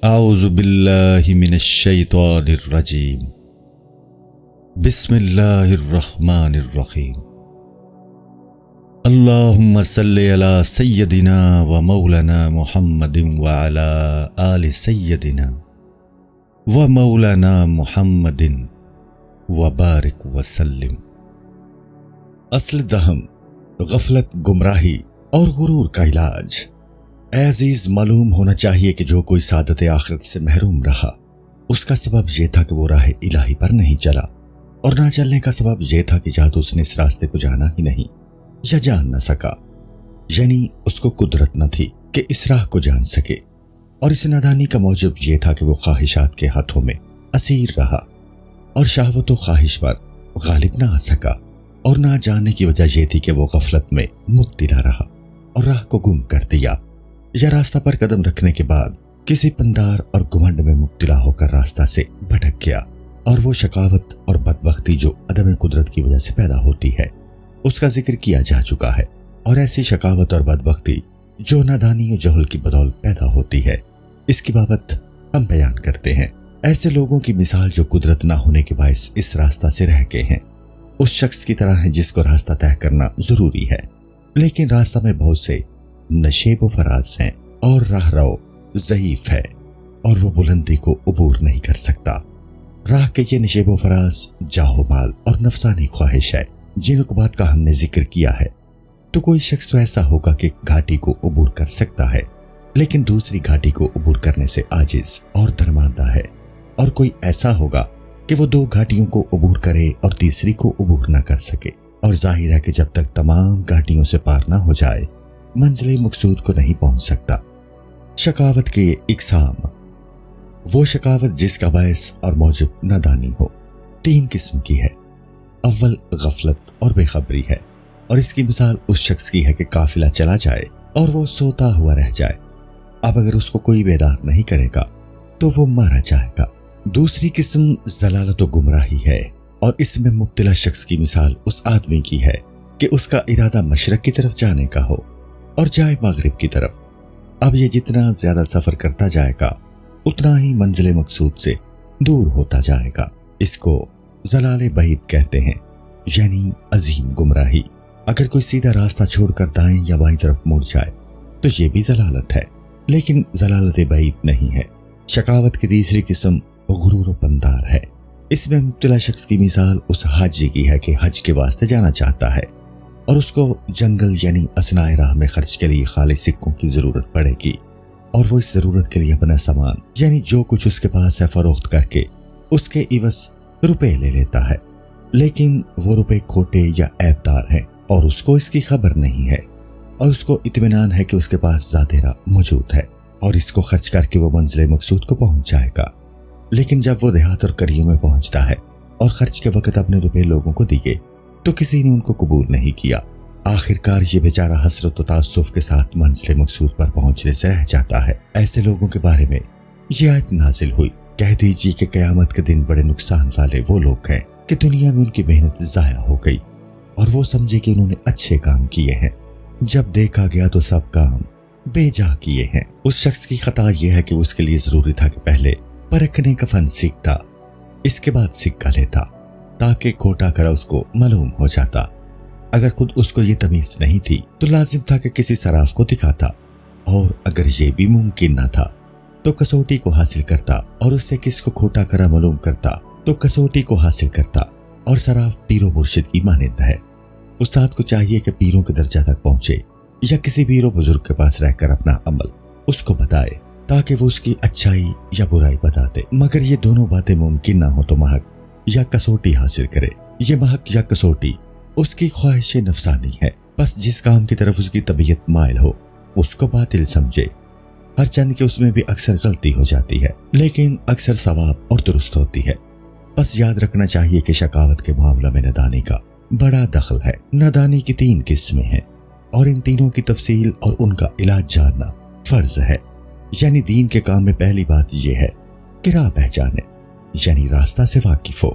اعوذ باللہ من الشیطان الرجیم بسم اللہ الرحمن الرحیم اللہم صلی علی سیدنا و مولانا محمد وعلی آل سیدنا و مولانا محمد وبارک وسلم۔ اصل دہم، غفلت، گمراہی اور غرور کا علاج۔ اے عزیز، معلوم ہونا چاہیے کہ جو کوئی سعادت آخرت سے محروم رہا، اس کا سبب یہ تھا کہ وہ راہ الہی پر نہیں چلا، اور نہ چلنے کا سبب یہ تھا کہ یا تو اس نے اس راستے کو جانا ہی نہیں یا جان نہ سکا، یعنی اس کو قدرت نہ تھی کہ اس راہ کو جان سکے، اور اس نادانی کا موجب یہ تھا کہ وہ خواہشات کے ہاتھوں میں اسیر رہا اور شہوت و خواہش پر غالب نہ آ سکا، اور نہ جاننے کی وجہ یہ تھی کہ وہ غفلت میں مبتلا رہا اور راہ کو گم کر دیا، یا راستہ پر قدم رکھنے کے بعد کسی پندار اور گھمنڈ میں مبتلا ہو کر راستہ سے بھٹک گیا، اور وہ شقاوت اور بدبختی جو عدم قدرت کی وجہ سے پیدا ہوتی ہے اس کا ذکر کیا جا چکا ہے، اور ایسی شقاوت اور بدبختی جو نادانی و جہل کی بدولت پیدا ہوتی ہے، اس کی بابت ہم بیان کرتے ہیں۔ ایسے لوگوں کی مثال جو قدرت نہ ہونے کے باعث اس راستہ سے رہ گئے ہیں، اس شخص کی طرح ہے جس کو راستہ طے کرنا ضروری ہے، لیکن راستہ میں بہت سے نشیب و فراز ہیں اور راہ رو ضعیف ہے، اور وہ بلندی کو عبور نہیں کر سکتا۔ راہ کے یہ نشیب و فراز جاہ و مال اور نفسانی خواہش ہے، جن عقوبات کا ہم نے ذکر کیا ہے۔ تو کوئی شخص تو ایسا ہوگا کہ گھاٹی کو عبور کر سکتا ہے، لیکن دوسری گھاٹی کو عبور کرنے سے عاجز اور درماندہ ہے، اور کوئی ایسا ہوگا کہ وہ دو گھاٹیوں کو عبور کرے اور تیسری کو عبور نہ کر سکے، اور ظاہر ہے کہ جب تک تمام گھاٹیوں سے پار نہ ہو جائے منزل مقصود کو نہیں پہنچ سکتا۔ شقاوت کے اقسام۔ وہ شقاوت جس کا باعث اور موجب نادانی ہو، تین قسم کی ہے۔ اول غفلت اور بے خبری ہے، اور اس کی مثال اس شخص کی ہے کہ قافلہ چلا جائے اور وہ سوتا ہوا رہ جائے، اب اگر اس کو کوئی بیدار نہیں کرے گا تو وہ مارا جائے گا۔ دوسری قسم ضلالت و گمراہی ہے، اور اس میں مبتلا شخص کی مثال اس آدمی کی ہے کہ اس کا ارادہ مشرق کی طرف جانے کا ہو اور جائے مغرب کی طرف۔ اب یہ جتنا زیادہ سفر کرتا جائے گا اتنا ہی منزل مقصود سے دور ہوتا جائے گا۔ اس کو ضلال بعید کہتے ہیں، یعنی عظیم گمراہی۔ اگر کوئی سیدھا راستہ چھوڑ کر دائیں یا بائیں طرف مڑ جائے تو یہ بھی ضلالت ہے، لیکن ضلالت بعید نہیں ہے۔ شقاوت کی تیسری قسم غرور و پندار ہے۔ اس میں مبتلا شخص کی مثال اس حاجی کی ہے کہ حج کے واسطے جانا چاہتا ہے، اور اس کو جنگل یعنی اثناء راہ میں خرچ کے لیے خالص سکوں کی ضرورت پڑے گی، اور وہ اس ضرورت کے لیے اپنا سامان یعنی جو کچھ اس کے پاس ہے فروخت کر کے اس کے عوض روپے لے لیتا ہے، لیکن وہ روپے کھوٹے یا عیب دار ہیں، اور اس کو اس کی خبر نہیں ہے، اور اس کو اطمینان ہے کہ اس کے پاس ذخیرہ موجود ہے، اور اس کو خرچ کر کے وہ منزل مقصود کو پہنچ جائے گا۔ لیکن جب وہ دیہات اور قریوں میں پہنچتا ہے اور خرچ کے وقت اپنے روپے لوگوں کو دیے تو کسی نے ان کو قبول نہیں کیا۔ آخر کار یہ بیچارہ حسرت و تاسف کے ساتھ منزل مقصود پر پہنچنے سے رہ جاتا ہے۔ ایسے لوگوں کے بارے میں یہ آیت نازل ہوئی، کہہ دیجیے کہ قیامت کے دن بڑے نقصان والے وہ لوگ ہیں کہ دنیا میں ان کی محنت ضائع ہو گئی اور وہ سمجھے کہ انہوں نے اچھے کام کیے ہیں، جب دیکھا گیا تو سب کام بے جا کیے ہیں۔ اس شخص کی خطا یہ ہے کہ اس کے لیے ضروری تھا کہ پہلے پرکھنے کا فن سیکھتا، اس کے بعد سکہ لیتا، تاکہ کھوٹا کرا اس کو معلوم ہو جاتا۔ اگر خود اس کو یہ تمیز نہیں تھی تو لازم تھا کہ کسی صراف کو دکھاتا، اور اگر یہ بھی ممکن نہ تھا تو کسوٹی کو حاصل کرتا، اور اس سے کس کو کھوٹا کرا معلوم کرتا تو کسوٹی کو حاصل کرتا، اور صراف پیر و مرشد کی مانند ہے۔ استاد کو چاہیے کہ پیروں کے درجہ تک پہنچے یا کسی پیر و بزرگ کے پاس رہ کر اپنا عمل اس کو بتائے تاکہ وہ اس کی اچھائی یا برائی بتا دے، مگر یہ دونوں باتیں ممکن نہ ہو تو محک یا کسوٹی حاصل کرے۔ یہ محک یا کسوٹی اس کی خواہش نفسانی ہے، بس جس کام کی طرف اس کی طبیعت مائل ہو اس کو باطل سمجھے، ہر چند کہ اس میں بھی اکثر غلطی ہو جاتی ہے لیکن اکثر ثواب اور درست ہوتی ہے۔ بس یاد رکھنا چاہیے کہ شقاوت کے معاملہ میں نادانی کا بڑا دخل ہے۔ نادانی کی تین قسمیں ہیں، اور ان تینوں کی تفصیل اور ان کا علاج جاننا فرض ہے۔ یعنی دین کے کام میں پہلی بات یہ ہے کہ راہ پہچانے، یعنی راستہ سے واقف ہو،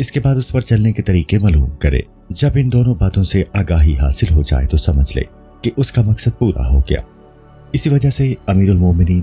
اس کے بعد اس پر چلنے کے طریقے معلوم کرے۔ جب ان دونوں باتوں سے آگاہی حاصل ہو جائے تو سمجھ لے کہ اس کا مقصد پورا ہو گیا۔ اسی وجہ سے امیر المومنین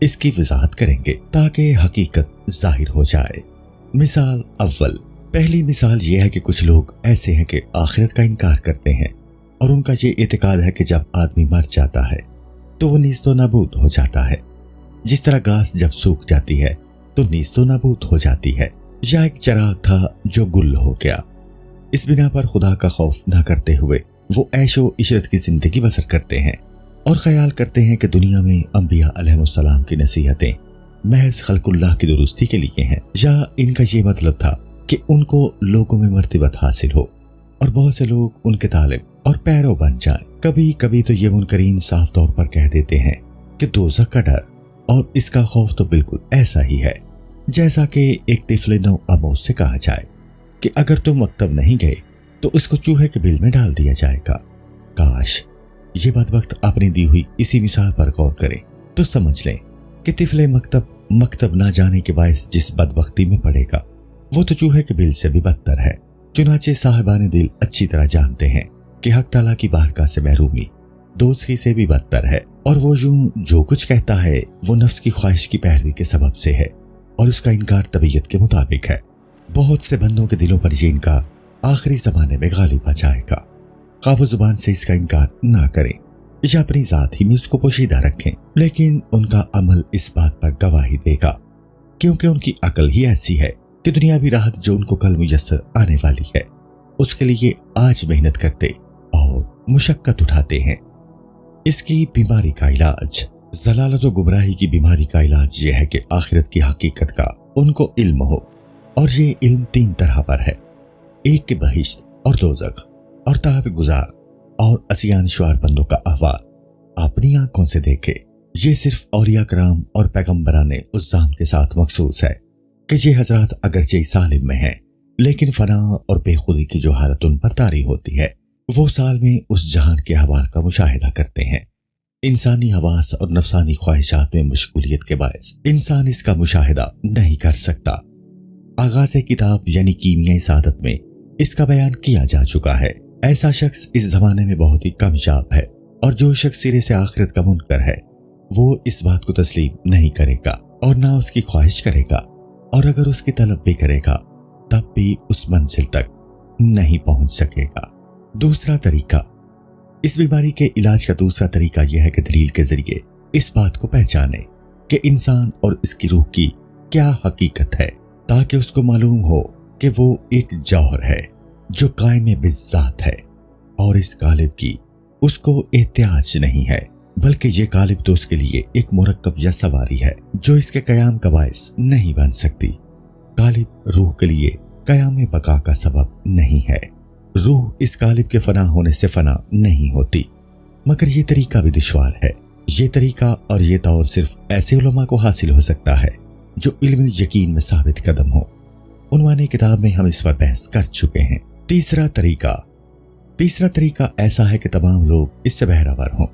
اس کی وضاحت کریں گے تاکہ حقیقت ظاہر ہو جائے۔ مثال اول، پہلی مثال یہ ہے کہ کچھ لوگ ایسے ہیں کہ آخرت کا انکار کرتے ہیں اور ان کا یہ اعتقاد ہے کہ جب آدمی مر جاتا ہے تو وہ نیست و نابود ہو جاتا ہے، جس طرح گھاس جب سوکھ جاتی ہے تو نیست و نابود ہو جاتی ہے، یا ایک چراغ تھا جو گل ہو گیا۔ اس بنا پر خدا کا خوف نہ کرتے ہوئے وہ عیش و عشرت کی زندگی بسر کرتے ہیں اور خیال کرتے ہیں کہ دنیا میں انبیاء علیہ السلام کی نصیحتیں محض خلق اللہ کی درستی کے لیے ہیں، یا ان کا یہ مطلب تھا کہ ان کو لوگوں میں مرتبت حاصل ہو اور بہت سے لوگ ان کے طالب اور پیرو بن جائیں۔ کبھی کبھی تو یہ منکرین صاف طور پر کہہ دیتے ہیں کہ دوزخ کا ڈر اور اس کا خوف تو بالکل ایسا ہی ہے جیسا کہ ایک طفل نو آموز سے کہا جائے کہ اگر تم مکتب نہیں گئے تو اس کو چوہے کے بل میں ڈال دیا جائے گا۔ کاش یہ بدبخت اپنی دی ہوئی اسی مثال پر غور کریں تو سمجھ لیں کہ طفل مکتب نہ جانے کے باعث جس بدبختی میں پڑے گا وہ تو چوہے کے بل سے بھی بدتر ہے۔ چنانچہ صاحبان دل اچھی طرح جانتے ہیں کہ حق تعالیٰ کی بارگاہ سے محرومی دوزخی سے بھی بدتر ہے، اور وہ جو کچھ کہتا ہے وہ نفس کی خواہش کی پیروی کے سبب سے ہے اور اس کا انکار طبیعت کے مطابق ہے۔ بہت سے بندوں کے دلوں پر یہ انکار آخری زمانے میں غالب آ جائے گا، خواہ وہ زبان سے اس کا انکار نہ کریں یا اپنی ذات ہی میں اس کو پوشیدہ رکھیں، لیکن ان کا عمل اس بات پر گواہی دے گا، کیونکہ ان کی عقل ہی ایسی ہے کہ دنیاوی راحت جو ان کو کل میسر آنے والی ہے اس کے لیے آج محنت کرتے اور مشقت اٹھاتے ہیں۔ اس کی بیماری کا علاج، ضلالت و گمراہی کی بیماری کا علاج یہ ہے کہ آخرت کی حقیقت کا ان کو علم ہو، اور یہ علم تین طرح پر ہے: ایک کہ بہشت اور دوزخ اور تحت گزار اور عصیان شعار بندوں کا احوال اپنی آنکھوں سے دیکھے۔ یہ صرف اولیاء کرام اور پیغمبران عظام کے ساتھ مخصوص ہے کہ یہ حضرات اگرچہ اس عالم میں ہیں لیکن فنا اور بے خودی کی جو حالت ان پر طاری ہوتی ہے وہ سال میں اس جہان کے احوال کا مشاہدہ کرتے ہیں۔ انسانی حواس اور نفسانی خواہشات میں مشغولیت کے باعث انسان اس کا مشاہدہ نہیں کر سکتا۔ آغاز کتاب یعنی کیمیائی سعادت میں اس کا بیان کیا جا چکا ہے۔ ایسا شخص اس زمانے میں بہت ہی کامیاب ہے، اور جو شخص سرے سے آخرت کا منکر ہے وہ اس بات کو تسلیم نہیں کرے گا اور نہ اس کی خواہش کرے گا، اور اگر اس کی طلب بھی کرے گا تب بھی اس منزل تک نہیں پہنچ سکے گا۔ دوسرا طریقہ، اس بیماری کے علاج کا دوسرا طریقہ یہ ہے کہ دلیل کے ذریعے اس بات کو پہچانے کہ انسان اور اس کی روح کی کیا حقیقت ہے، تاکہ اس کو معلوم ہو کہ وہ ایک جوہر ہے جو قائم بذات ہے، اور اس قالب کی اس کو احتیاج نہیں ہے، بلکہ یہ قالب تو اس کے لیے ایک مرکب یا سواری ہے جو اس کے قیام کا باعث نہیں بن سکتی۔ قالب روح کے لیے قیام بقا کا سبب نہیں ہے۔ روح اس قالب کے فنا ہونے سے فنا نہیں ہوتی، مگر یہ طریقہ بھی دشوار ہے۔ یہ طریقہ اور یہ طور صرف ایسے علماء کو حاصل ہو سکتا ہے جو علم یقین میں ثابت قدم ہو۔ عنوان کتاب میں ہم اس پر بحث کر چکے ہیں۔ تیسرا طریقہ ایسا ہے کہ تمام لوگ اس سے بہرور ہوں۔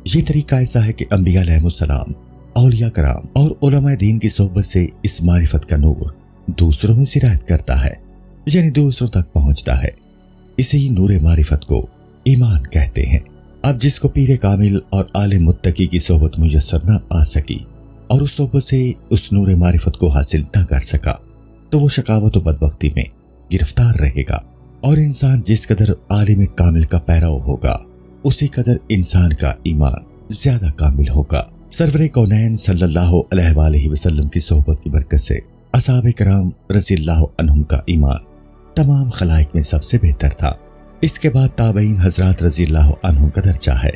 یہ طریقہ ایسا ہے کہ انبیاء علیہ السلام، اولیاء کرام اور علماء دین کی صحبت سے اس معرفت کا نور دوسروں میں سرایت کرتا ہے، یعنی دوسروں تک پہنچتا ہے۔ اسی نور معرفت کو ایمان کہتے ہیں۔ اب جس کو پیر کامل اور عالم متقی کی صحبت میسر نہ آ سکی اور اس صحبت سے اس نور معرفت کو حاصل نہ کر سکا تو وہ شقاوت و بدبختی میں گرفتار رہے گا، اور انسان جس قدر عالم کامل کا پیرو ہوگا اسی قدر انسان کا ایمان زیادہ کامل ہوگا۔ سرور کونین صلی اللہ علیہ وآلہ وسلم کی صحبت کی برکت سے اصحاب کرام رضی اللہ عنہم کا ایمان تمام خلائق میں سب سے بہتر تھا۔ اس کے بعد تابعین حضرات رضی اللہ عنہم کا درجہ ہے،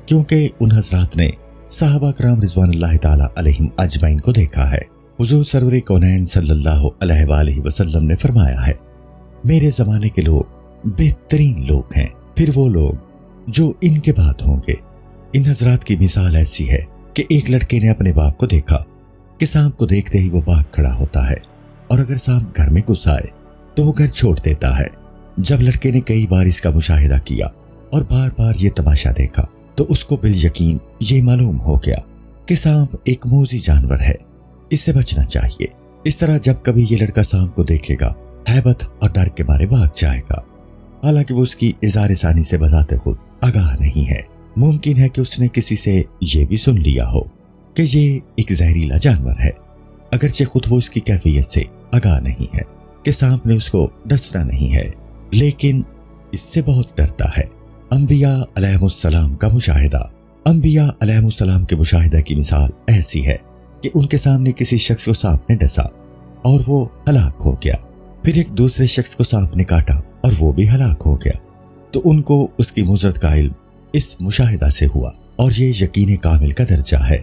کیونکہ ان حضرات نے صحابہ کرام رضوان اللہ تعالی علیہم اجمعین کو دیکھا ہے۔ حضور سرور کونین صلی اللہ علیہ وآلہ وسلم نے فرمایا ہے، میرے زمانے کے لوگ بہترین لوگ ہیں، پھر وہ لوگ جو ان کے بعد ہوں گے۔ ان حضرات کی مثال ایسی ہے کہ ایک لڑکے نے اپنے باپ کو دیکھا کہ سانپ کو دیکھتے ہی وہ بھاگ کھڑا ہوتا ہے، اور اگر سانپ گھر میں گھس آئے تو وہ گھر چھوڑ دیتا ہے۔ جب لڑکے نے کئی بار اس کا مشاہدہ کیا اور بار بار یہ تماشا دیکھا تو اس کو بالیقین یہ معلوم ہو گیا کہ سانپ ایک موذی جانور ہے، اس سے بچنا چاہیے۔ اس طرح جب کبھی یہ لڑکا سانپ کو دیکھے گا ہیبت اور ڈر کے مارے بھاگ جائے گا، حالانکہ وہ اس کی اظہار ثانی سے بذات خود آگاہ نہیں ہے۔ ممکن ہے کہ اس نے کسی سے یہ بھی سن لیا ہو کہ یہ ایک زہریلا جانور ہے، اگرچہ خود وہ اس کی کیفیت سے آگاہ نہیں ہے کہ سانپ نے اس کو ڈسنا نہیں ہے، لیکن اس سے بہت ڈرتا ہے۔ انبیاء علیہ السلام کا مشاہدہ۔ انبیاء علیہ السلام کے مشاہدہ کی مثال ایسی ہے کہ ان کے سامنے کسی شخص کو سانپ نے ڈسا اور وہ ہلاک ہو گیا، پھر ایک دوسرے شخص کو سانپ نے کاٹا اور وہ بھی ہلاک ہو گیا، تو ان کو اس کی مضرت کا علم اس مشاہدہ سے ہوا، اور یہ یقین کامل کا درجہ ہے۔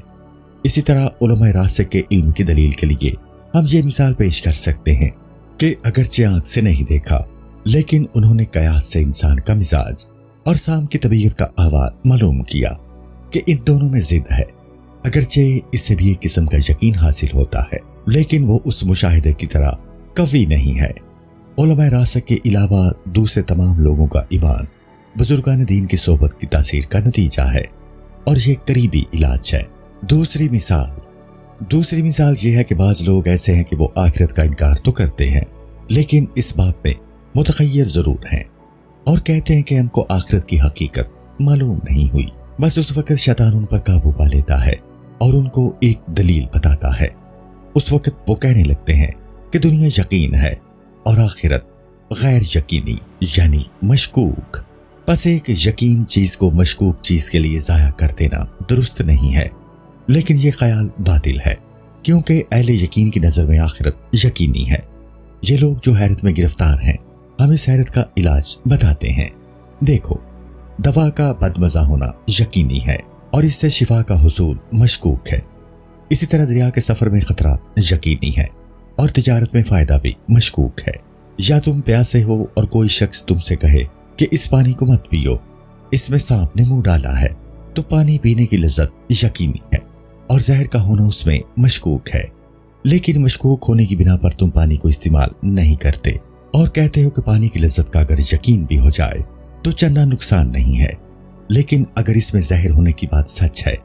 اسی طرح علماء راسخ کے علم کی دلیل کے لیے ہم یہ مثال پیش کر سکتے ہیں کہ اگرچہ آنکھ سے نہیں دیکھا، لیکن انہوں نے قیاس سے انسان کا مزاج اور سانپ کی طبیعت کا آواز معلوم کیا کہ ان دونوں میں ضد ہے۔ اگرچہ اس سے بھی ایک قسم کا یقین حاصل ہوتا ہے، لیکن وہ اس مشاہدے کی طرح قوی نہیں ہے۔ علماء راسخ کے علاوہ دوسرے تمام لوگوں کا ایمان بزرگان دین کی صحبت کی تاثیر کا نتیجہ ہے، اور یہ قریبی علاج ہے۔ دوسری مثال یہ ہے کہ بعض لوگ ایسے ہیں کہ وہ آخرت کا انکار تو کرتے ہیں، لیکن اس بات پہ متغیر ضرور ہیں اور کہتے ہیں کہ ہم کو آخرت کی حقیقت معلوم نہیں ہوئی۔ بس اس وقت شیطان ان پر قابو پا لیتا ہے اور ان کو ایک دلیل بتاتا ہے۔ اس وقت وہ کہنے لگتے ہیں کہ دنیا یقین ہے اور آخرت غیر یقینی، یعنی مشکوک۔ بس ایک یقین چیز کو مشکوک چیز کے لیے ضائع کر دینا درست نہیں ہے، لیکن یہ خیال باطل ہے، کیونکہ اہل یقین کی نظر میں آخرت یقینی ہے۔ یہ لوگ جو حیرت میں گرفتار ہیں، ہم اس حیرت کا علاج بتاتے ہیں۔ دیکھو، دوا کا بدمزہ ہونا یقینی ہے اور اس سے شفا کا حصول مشکوک ہے۔ اسی طرح دریا کے سفر میں خطرات یقینی ہے اور تجارت میں فائدہ بھی مشکوک ہے۔ یا تم پیاسے ہو اور کوئی شخص تم سے کہے کہ اس پانی کو مت پیو، اس میں سانپ نے منہ ڈالا ہے، تو پانی پینے کی لذت یقینی ہے اور زہر کا ہونا اس میں مشکوک ہے، لیکن مشکوک ہونے کی بنا پر تم پانی کو استعمال نہیں کرتے اور کہتے ہو کہ پانی کی لذت کا اگر یقین بھی ہو جائے تو چندہ نقصان نہیں ہے، لیکن اگر اس میں زہر ہونے کی بات سچ ہے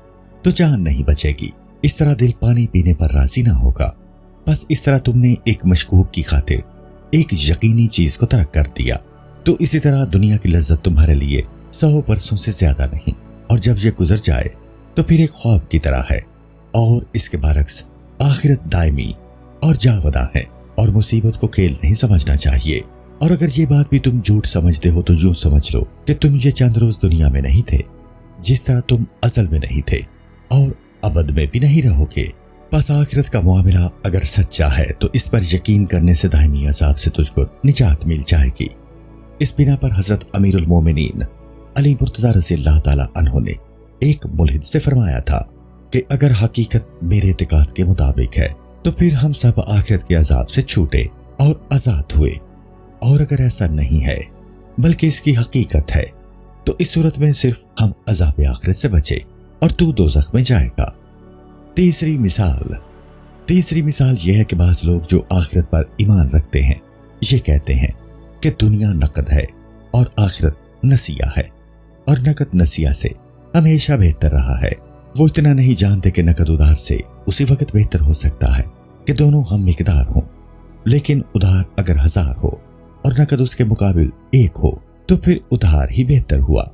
تو جان نہیں بچے گی۔ اس طرح دل پانی پینے پر راضی نہ ہوگا۔ بس اس طرح تم نے ایک مشکوک کی خاطر ایک یقینی چیز کو ترک کر دیا، تو اسی طرح دنیا کی لذت تمہارے لیے 100 برسوں سے زیادہ نہیں، اور جب یہ گزر جائے تو پھر ایک خواب کی طرح ہے، اور اس کے برعکس آخرت دائمی اور جاوداں ہے، اور مصیبت کو کھیل نہیں سمجھنا چاہیے۔ اور اگر یہ بات بھی تم جھوٹ سمجھتے ہو تو یوں سمجھ لو کہ تم یہ چند روز دنیا میں نہیں تھے، جس طرح تم ازل میں نہیں تھے اور ابد میں بھی نہیں رہو گے۔ پس آخرت کا معاملہ اگر سچا ہے تو اس پر یقین کرنے سے دائمی عذاب سے تجھ کو نجات مل جائے گی۔ اس بنا پر حضرت امیر المومنین علی مرتضیٰ رضی اللہ تعالیٰ عنہ نے ایک ملحد سے فرمایا تھا کہ اگر حقیقت میرے اعتقاد کے مطابق ہے تو پھر ہم سب آخرت کے عذاب سے چھوٹے اور آزاد ہوئے، اور اگر ایسا نہیں ہے بلکہ اس کی حقیقت ہے تو اس صورت میں صرف ہم عذاب آخرت سے بچے اور تو دوزخ میں جائے گا۔ تیسری مثال یہ ہے کہ بعض لوگ جو آخرت پر ایمان رکھتے ہیں یہ کہتے ہیں کہ دنیا نقد ہے اور آخرت نسیہ ہے، اور نقد نسیہ سے ہمیشہ بہتر رہا ہے۔ وہ اتنا نہیں جانتے کہ نقد ادھار سے اسی وقت بہتر ہو سکتا ہے کہ دونوں ہم مقدار ہوں، لیکن ادھار اگر 1000 ہو اور نقد اس کے مقابل 1 ہو تو پھر ادھار ہی بہتر ہوا۔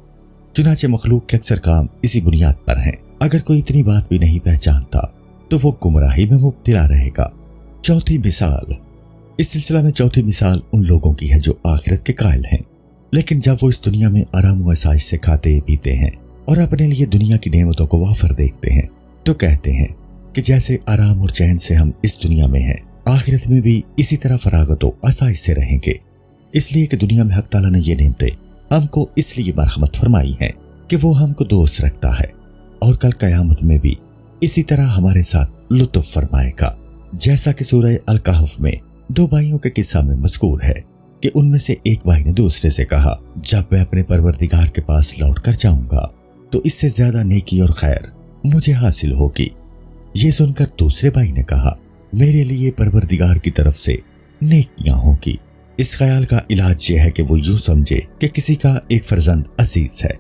چنانچہ مخلوق کے اکثر کام اسی بنیاد پر ہیں۔ اگر کوئی اتنی بات بھی نہیں پہچانتا تو وہ گمراہی میں مبتلا رہے گا۔ چوتھی مثال، اس سلسلہ میں چوتھی مثال ان لوگوں کی ہے جو آخرت کے قائل ہیں، لیکن جب وہ اس دنیا میں آرام و آسائش سے کھاتے پیتے ہیں اور اپنے لیے دنیا کی نعمتوں کو وافر دیکھتے ہیں تو کہتے ہیں کہ جیسے آرام اور چین سے ہم اس دنیا میں ہیں، آخرت میں بھی اسی طرح فراغت و آسائش سے رہیں گے، اس لیے کہ دنیا میں حق تعالیٰ نے یہ نعمتیں ہم کو اس لیے مرحمت فرمائی ہیں کہ وہ ہم کو دوست رکھتا ہے، اور کل قیامت میں بھی اسی طرح ہمارے ساتھ لطف فرمائے گا، جیسا کہ سورہ الکہف میں 2 بھائیوں کے قصہ میں مذکور ہے کہ ان میں سے ایک بھائی نے دوسرے سے کہا، جب میں اپنے پروردگار کے پاس لوٹ کر جاؤں گا تو اس سے زیادہ نیکی اور خیر مجھے حاصل ہوگی۔ یہ سن کر دوسرے بھائی نے کہا، میرے لیے پروردگار کی طرف سے نیکیاں ہوں گی۔ اس خیال کا علاج یہ ہے کہ وہ یوں سمجھے کہ کسی کا ایک فرزند عزیز ہے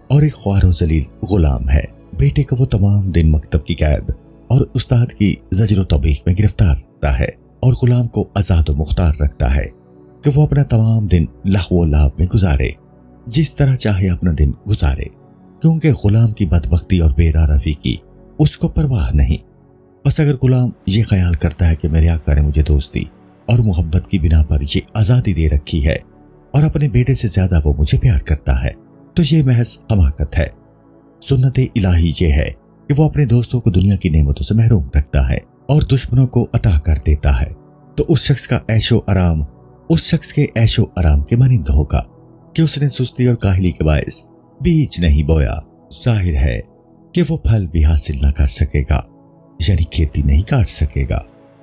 اور ایک خوار و ذلیل غلام ہے، بیٹے کو وہ تمام دن مکتب کی قید اور استاد کی زجر و توبیخ میں گرفتار رکھتا ہے، اور غلام کو آزاد و مختار رکھتا ہے کہ وہ اپنا تمام دن لہو و لعب میں گزارے، جس طرح چاہے اپنا دن گزارے، کیونکہ غلام کی بدبختی اور بے رافی کی اس کو پرواہ نہیں۔ بس اگر غلام یہ خیال کرتا ہے کہ میرے آقا نے مجھے دوستی اور محبت کی بنا پر یہ آزادی دے رکھی ہے اور اپنے بیٹے سے زیادہ وہ مجھے پیار کرتا ہے، تو یہ محض حماقت ہے۔ سنت الہی یہ ہے کہ وہ اپنے دوستوں کو دنیا کی نعمتوں سے محروم رکھتا ہے اور دشمنوں کو عطا کر دیتا ہے، تو اس شخص کے عیش و آرام کے مانند ہوگا کہ اس نے سستی اور کاہلی کے باعث بیج نہیں بویا۔ ظاہر ہے کہ وہ پھل بھی حاصل نہ کر سکے گا، یعنی کھیتی نہیں کاٹ سکے گا۔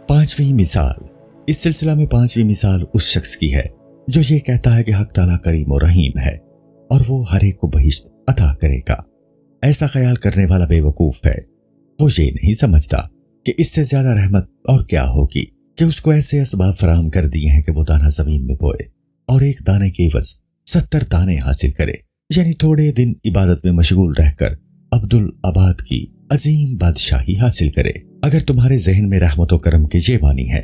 پانچویں مثال، اس سلسلہ میں پانچویں مثال اس شخص کی ہے جو یہ کہتا ہے کہ حق تعالیٰ کریم و رحیم ہے اور وہ ہر ایک کو بہشت عطا کرے گا۔ ایسا خیال کرنے والا بے وقوف ہے، وہ یہ نہیں سمجھتا کہ اس سے زیادہ رحمت اور کیا ہوگی کہ اس کو ایسے اسباب فراہم کر دیے ہیں کہ وہ دانہ زمین میں بوئے اور ایک دانے کے عوض 70 دانے حاصل کرے، یعنی تھوڑے دن عبادت میں مشغول رہ کر عبدالآباد کی عظیم بادشاہی حاصل کرے۔ اگر تمہارے ذہن میں رحمت و کرم کے یہ معنی ہے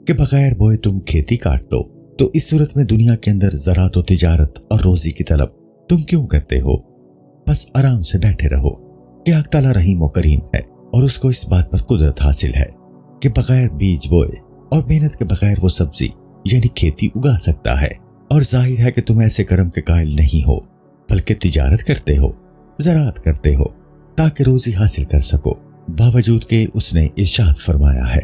کہ بغیر بوئے تم کھیتی کاٹ لو، تو اس صورت میں دنیا کے اندر زراعت و تجارت اور روزی کی طلب تم کیوں کرتے ہو؟ بس آرام سے بیٹھے رہو کہ حق تعالیٰ رحیم و کریم ہے اور اس کو اس بات پر قدرت حاصل ہے کہ بغیر بیج بوئے اور محنت کے بغیر وہ سبزی یعنی کھیتی اگا سکتا ہے۔ اور ظاہر ہے کہ تم ایسے کرم کے قائل نہیں ہو، بلکہ تجارت کرتے ہو، زراعت کرتے ہو تاکہ روزی حاصل کر سکو، باوجود کہ اس نے ارشاد فرمایا ہے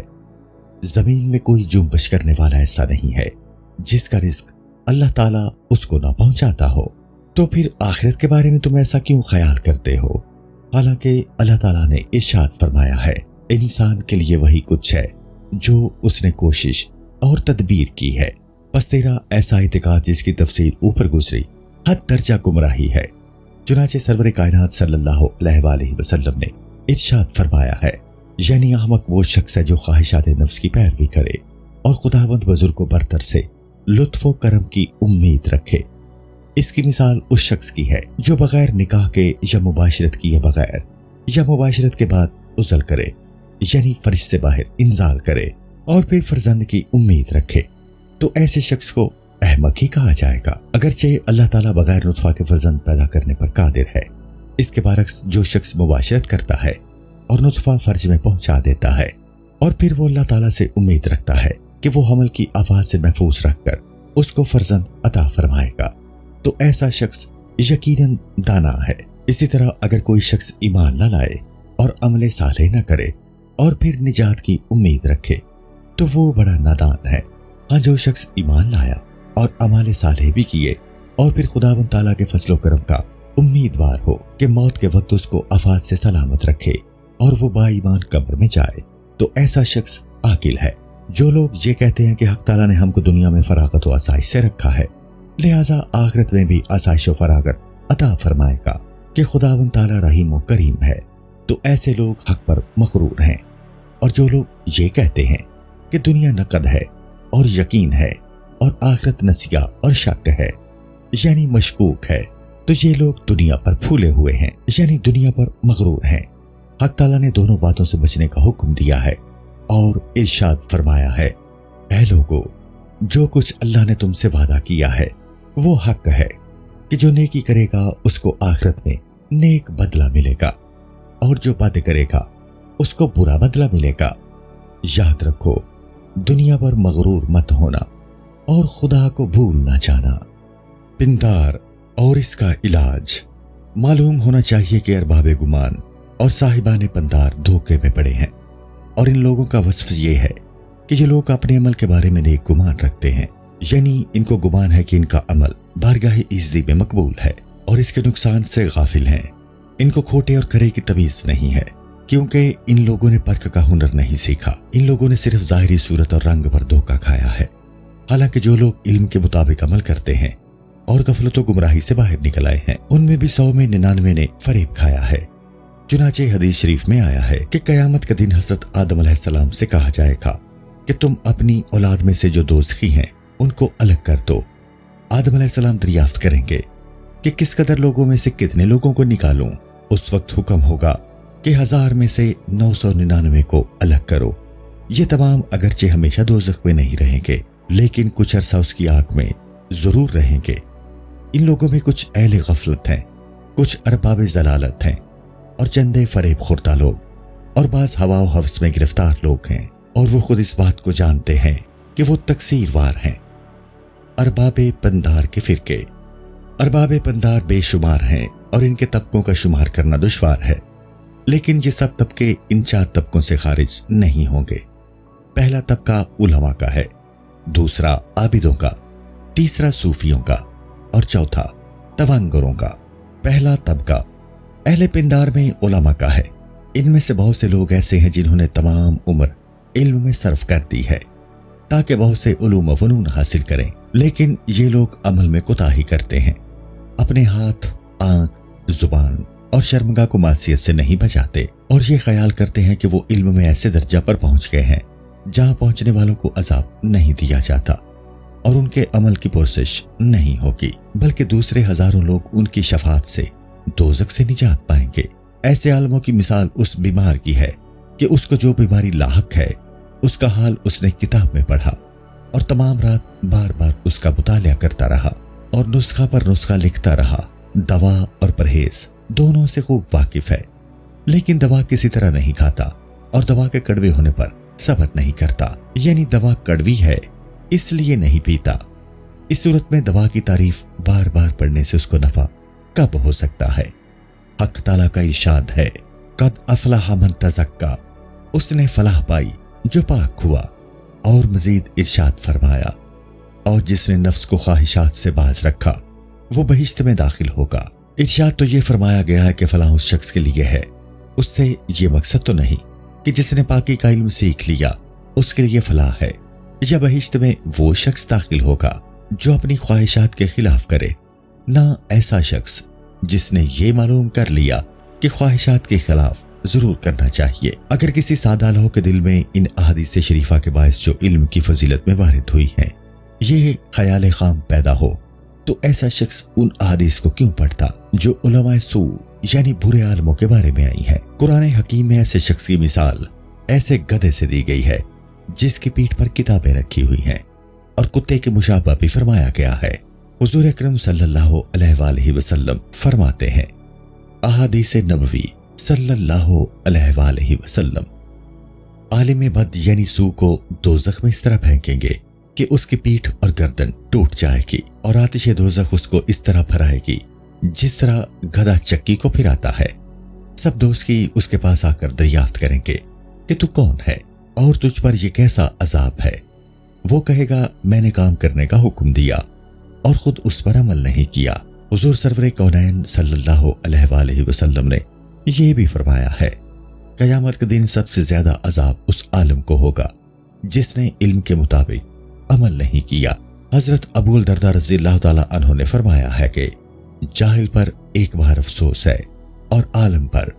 زمین میں کوئی جنبش کرنے والا ایسا نہیں ہے جس کا رزق اللہ تعالیٰ اس کو نہ پہنچاتا ہو۔ تو پھر آخرت کے بارے میں تم ایسا کیوں خیال کرتے ہو؟ حالانکہ اللہ تعالیٰ نے ارشاد فرمایا ہے انسان کے لیے وہی کچھ ہے جو اس نے کوشش اور تدبیر کی ہے۔ بس تیرا ایسا اعتقاد جس کی تفصیل اوپر گزری حد درجہ گمراہی ہے۔ چنانچہ سرور کائنات صلی اللہ علیہ وآلہ وسلم نے ارشاد فرمایا ہے یعنی احمق وہ شخص ہے جو خواہشات نفس کی پیروی کرے اور خداوند بزرگ و برتر سے لطف و کرم کی امید رکھے۔ اس کی مثال اس شخص کی ہے جو بغیر نکاح کے یا مباشرت کیے بغیر یا مباشرت کے بعد عزل کرے، یعنی فرج سے باہر انزال کرے اور پھر فرزند کی امید رکھے، تو ایسے شخص کو احمق ہی کہا جائے گا، اگرچہ اللہ تعالیٰ بغیر نطفہ کے فرزند پیدا کرنے پر قادر ہے۔ اس کے برعکس جو شخص مباشرت کرتا ہے اور نطفہ فرج میں پہنچا دیتا ہے اور پھر وہ اللہ تعالیٰ سے امید رکھتا ہے کہ وہ حمل کی آفات سے محفوظ رکھ کر اس کو فرزند عطا فرمائے گا، تو ایسا شخص یقیناً دانا ہے۔ اسی طرح اگر کوئی شخص ایمان نہ لائے اور عمل صالح نہ کرے اور پھر نجات کی امید رکھے تو وہ بڑا نادان ہے۔ ہاں جو شخص ایمان لایا اور عمل صالح بھی کیے اور پھر خداوند تعالیٰ کے فضل و کرم کا امیدوار ہو کہ موت کے وقت اس کو آفات سے سلامت رکھے اور وہ با ایمان قبر میں جائے، تو ایسا شخص عاقل ہے۔ جو لوگ یہ کہتے ہیں کہ حق تعالیٰ نے ہم کو دنیا میں فراغت و آسائش سے رکھا ہے لہٰذا آخرت میں بھی آسائش و فراغت عطا فرمائے گا کہ خداوند تعالیٰ رحیم و کریم ہے، تو ایسے لوگ حق پر مغرور ہیں۔ اور جو لوگ یہ کہتے ہیں کہ دنیا نقد ہے اور یقین ہے اور آخرت نسیہ اور شک ہے یعنی مشکوک ہے، تو یہ لوگ دنیا پر پھولے ہوئے ہیں یعنی دنیا پر مغرور ہیں۔ حق تعالیٰ نے دونوں باتوں سے بچنے کا حکم دیا ہے اور ارشاد فرمایا ہے اے لوگو جو کچھ اللہ نے تم سے وعدہ کیا ہے وہ حق ہے کہ جو نیکی کرے گا اس کو آخرت میں نیک بدلہ ملے گا اور جو بد کرے گا اس کو برا بدلہ ملے گا۔ یاد رکھو دنیا پر مغرور مت ہونا اور خدا کو بھول نہ جانا۔ پندار اور اس کا علاج۔ معلوم ہونا چاہیے کہ ارباب گمان اور صاحبان پندار دھوکے میں پڑے ہیں، اور ان لوگوں کا وصف یہ ہے کہ یہ لوگ اپنے عمل کے بارے میں نیک گمان رکھتے ہیں، یعنی ان کو گمان ہے کہ ان کا عمل بارگاہ ایزدی میں مقبول ہے اور اس کے نقصان سے غافل ہیں۔ ان کو کھوٹے اور کھرے کی تمیز نہیں ہے، کیونکہ ان لوگوں نے پرکھ کا ہنر نہیں سیکھا۔ ان لوگوں نے صرف ظاہری صورت اور رنگ پر دھوکہ کھایا ہے، حالانکہ جو لوگ علم کے مطابق عمل کرتے ہیں اور غفلت و گمراہی سے باہر نکل آئے ہیں ان میں بھی 100 میں 99 نے فریب کھایا ہے۔ چنانچہ حدیث شریف میں آیا ہے کہ قیامت کے دن حضرت آدم علیہ السلام سے کہا جائے گا کہ تم اپنی اولاد میں سے جو دوزخی ہیں ان کو الگ کر دو۔ آدم علیہ السلام دریافت کریں گے کہ کس قدر لوگوں میں سے کتنے لوگوں کو نکالوں؟ اس وقت حکم ہوگا کہ 1000 میں سے 999 کو الگ کرو۔ یہ تمام اگرچہ ہمیشہ دوزخ میں نہیں رہیں گے لیکن کچھ عرصہ اس کی آگ میں ضرور رہیں گے۔ ان لوگوں میں کچھ اہل غفلت ہیں، کچھ ارباب ضلالت ہیں اور چندے فریب خوردہ لوگ اور بعض ہوا و حوث میں گرفتار لوگ ہیں اور وہ خود اس بات کو جانتے ہیں کہ وہ تقصیر وار ہیں۔ ارباب پندار کے فرقے۔ ارباب پندار بے شمار ہیں اور ان کے طبقوں کا شمار کرنا دشوار ہے، لیکن یہ سب طبقے ان 4 طبقوں سے خارج نہیں ہوں گے۔ پہلا طبقہ علماء کا ہے، دوسرا عابدوں کا، تیسرا صوفیوں کا اور چوتھا توانگروں کا۔ پہلا طبقہ اہل پندار میں علماء کا ہے۔ ان میں سے بہت سے لوگ ایسے ہیں جنہوں نے تمام عمر علم میں صرف کر دی ہے تاکہ بہت سے علوم و فنون حاصل کریں، لیکن یہ لوگ عمل میں کوتاہی کرتے ہیں، اپنے ہاتھ، آنکھ، زبان اور شرمگاہ کو معصیت سے نہیں بچاتے اور یہ خیال کرتے ہیں کہ وہ علم میں ایسے درجہ پر پہنچ گئے ہیں جہاں پہنچنے والوں کو عذاب نہیں دیا جاتا اور ان کے عمل کی پرسش نہیں ہوگی، بلکہ دوسرے ہزاروں لوگ ان کی شفاعت سے دوزخ سے نجات پائیں گے۔ ایسے عالموں کی مثال اس بیمار کی ہے کہ اس کو جو بیماری لاحق ہے اس کا حال اس نے کتاب میں پڑھا اور تمام رات بار بار اس کا مطالعہ کرتا رہا اور نسخہ پر نسخہ لکھتا رہا۔ دوا اور پرہیز دونوں سے خوب واقف ہے، لیکن دوا کسی طرح نہیں کھاتا اور دوا کے کڑوے ہونے پر صبر نہیں کرتا، یعنی دوا کڑوی ہے اس لیے نہیں پیتا۔ اس صورت میں دوا کی تعریف بار بار پڑھنے سے اس کو نفع کب ہو سکتا ہے؟ حق تعالیٰ کا ارشاد ہے، قد افلح من تزکا، اس نے فلاح پائی جو پاک ہوا، اور مزید ارشاد فرمایا، اور جس نے نفس کو خواہشات سے باز رکھا وہ بہشت میں داخل ہوگا۔ ارشاد تو یہ فرمایا گیا ہے کہ فلاح اس شخص کے لیے ہے، اس سے یہ مقصد تو نہیں کہ جس نے پاکی کا علم سیکھ لیا اس کے لیے فلاح ہے، یا بہشت میں وہ شخص داخل ہوگا جو اپنی خواہشات کے خلاف کرے، نہ ایسا شخص جس نے یہ معلوم کر لیا کہ خواہشات کے خلاف ضرور کرنا چاہیے۔ اگر کسی سادہ لوگوں کے دل میں ان احادیث شریفہ کے باعث جو علم کی فضیلت میں وارد ہوئی ہیں یہ خیال خام پیدا ہو تو ایسا شخص ان احادیث کو کیوں پڑھتا جو علماء سوء یعنی برے عالموں کے بارے میں آئی ہیں۔ قرآن حکیم میں ایسے شخص کی مثال ایسے گدھے سے دی گئی ہے جس کی پیٹھ پر کتابیں رکھی ہوئی ہیں اور کتے کے مشابہ بھی فرمایا گیا ہے۔ حضور اکرم صلی اللہ علیہ وآلہ وسلم فرماتے ہیں، احادیث نبوی صلی اللہ علیہ وآلہ وسلم، عالم بد یعنی سو کو دوزخ میں اس طرح پھینکیں گے کہ اس کی پیٹھ اور گردن ٹوٹ جائے گی اور آتش دوزخ اس کو اس طرح پھرائے گی جس طرح گدھا چکی کو پھراتا ہے۔ سب دوست کی اس کے پاس آ کر دریافت کریں گے کہ تو کون ہے اور تجھ پر یہ کیسا عذاب ہے؟ وہ کہے گا، میں نے کام کرنے کا حکم دیا اور خود اس پر عمل نہیں کیا۔ حضور سرور کونین صلی اللہ علیہ وآلہ وسلم نے یہ بھی فرمایا ہے، قیامت کے دن سب سے زیادہ عذاب اس عالم کو ہوگا جس نے علم کے مطابق عمل نہیں کیا۔ حضرت ابو الدرداء رضی اللہ تعالی عنہ نے فرمایا ہے کہ جاہل پر 1 بار افسوس ہے اور عالم پر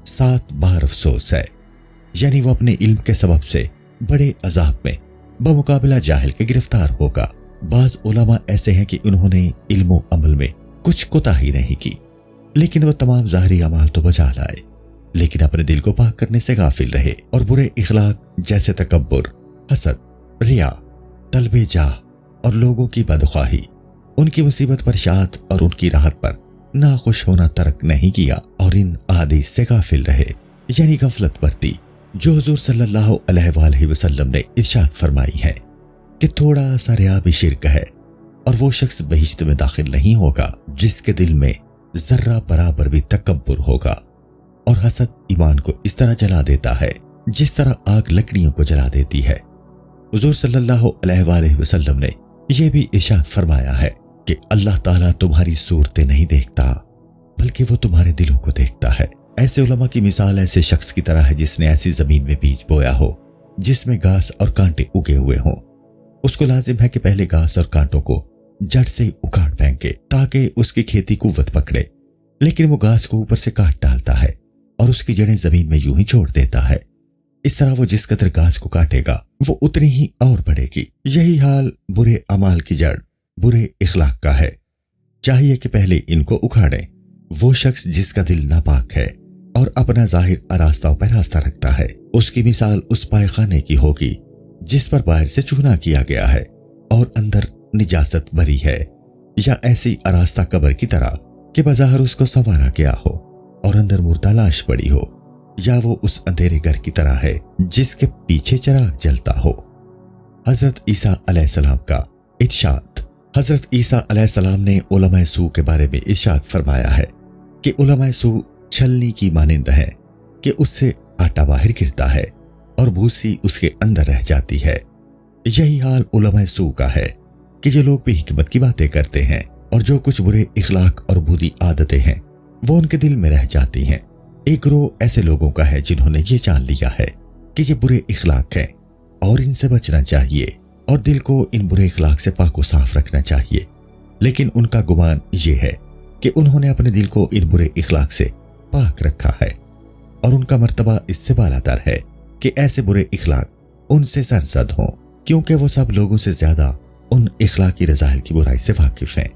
7 بار افسوس ہے، یعنی وہ اپنے علم کے سبب سے بڑے عذاب میں بمقابلہ جاہل کے گرفتار ہوگا۔ بعض علماء ایسے ہیں کہ انہوں نے علم و عمل میں کچھ کوتاہی نہیں کی، لیکن وہ تمام ظاہری اعمال تو بجا لائے، لیکن اپنے دل کو پاک کرنے سے غافل رہے اور برے اخلاق جیسے تکبر، حسد، ریا، طلب جاہ اور لوگوں کی بدخواہی ان کی مصیبت پر شاد اور ان کی راحت پر ناخوش ہونا ترک نہیں کیا اور ان احادیث سے غافل رہے، یعنی غفلت برتی جو حضور صلی اللہ علیہ وآلہ وسلم نے ارشاد فرمائی ہے کہ تھوڑا سا ریا بھی شرک ہے اور وہ شخص بہشت میں داخل نہیں ہوگا جس کے دل میں ذرہ برابر بھی تکبر ہوگا، اور حسد ایمان کو اس طرح جلا دیتا ہے جس طرح آگ لکڑیوں کو جلا دیتی ہے۔ حضور صلی اللہ علیہ وآلہ وسلم نے یہ بھی ارشاد فرمایا ہے کہ اللہ تعالیٰ تمہاری صورتیں نہیں دیکھتا بلکہ وہ تمہارے دلوں کو دیکھتا ہے۔ ایسے علماء کی مثال ایسے شخص کی طرح ہے جس نے ایسی زمین میں بیج بویا ہو جس میں گھاس اور کانٹے اگے ہوئے ہوں۔ اس کو لازم ہے کہ پہلے گھاس اور کانٹوں کو جڑ سے اکھاڑ پھینکے تاکہ اس کی کھیتی قوت پکڑے، لیکن وہ گھاس کو اوپر سے کاٹ ڈالتا ہے اور اس کی جڑیں زمین میں یوں ہی چھوڑ دیتا ہے۔ اس طرح وہ جس قدر گھاس کو کاٹے گا وہ اتنی ہی اور بڑھے گی۔ یہی حال برے اعمال کی جڑ برے اخلاق کا ہے، چاہیے کہ پہلے ان کو اکھاڑیں۔ وہ شخص جس کا دل ناپاک ہے اور اپنا ظاہر آراستہ و پیراستہ رکھتا ہے، اس کی مثال اس پائے خانے کی ہوگی جس پر باہر سے چونا کیا گیا ہے اور اندر نجاست بری ہے، یا ایسی آراستہ قبر کی طرح کہ بظاہر اس کو سنوارا گیا ہو اور اندر مردہ لاش پڑی ہو۔ یا وہ اس اندھیرے گھر کی طرح ہے جس کے پیچھے چراغ جلتا ہو۔ حضرت عیسیٰ علیہ السلام کا ارشاد۔ حضرت عیسیٰ علیہ السلام نے علماء سوء کے بارے میں ارشاد فرمایا ہے کہ علماء سوء چھلنی کی مانند ہے کہ اس سے آٹا باہر گرتا ہے اور بھوسی اس کے اندر رہ جاتی ہے۔ یہی حال علماء سوء کا ہے کہ جو لوگ بھی حکمت کی باتیں کرتے ہیں اور جو کچھ برے اخلاق اور بری عادتیں ہیں وہ ان کے دل میں رہ جاتی ہیں۔ ایک گروہ ایسے لوگوں کا ہے جنہوں نے یہ جان لیا ہے کہ یہ برے اخلاق ہیں اور ان سے بچنا چاہیے اور دل کو ان برے اخلاق سے پاک و صاف رکھنا چاہیے، لیکن ان کا گمان یہ ہے کہ انہوں نے اپنے دل کو ان برے اخلاق سے پاک رکھا ہے اور ان کا مرتبہ اس سے بالا تر ہے کہ ایسے برے اخلاق ان سے سرزد ہوں، کیونکہ وہ سب لوگوں سے زیادہ ان اخلاقی رذائل کی برائی سے واقف ہیں۔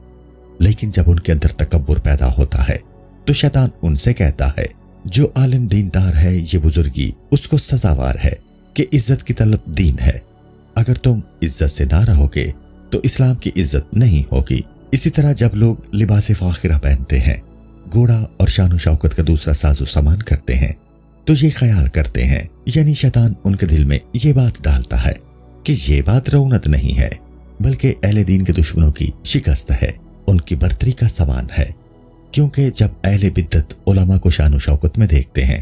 لیکن جب ان کے اندر تکبر پیدا ہوتا ہے تو شیطان ان سے کہتا ہے جو عالم دیندار ہے یہ بزرگی اس کو سزاوار ہے کہ عزت کی طلب دین ہے، اگر تم عزت سے نہ رہو گے تو اسلام کی عزت نہیں ہوگی۔ اسی طرح جب لوگ لباس فاخرہ پہنتے ہیں، گھوڑا اور شان و شوکت کا دوسرا ساز و سامان کرتے ہیں تو یہ خیال کرتے ہیں، یعنی شیطان ان کے دل میں یہ بات ڈالتا ہے کہ یہ بات رونت نہیں ہے بلکہ اہل دین کے دشمنوں کی شکست ہے، ان کی برتری کا سامان ہے، کیونکہ جب اہل بدعت علماء کو شان و شوکت میں دیکھتے ہیں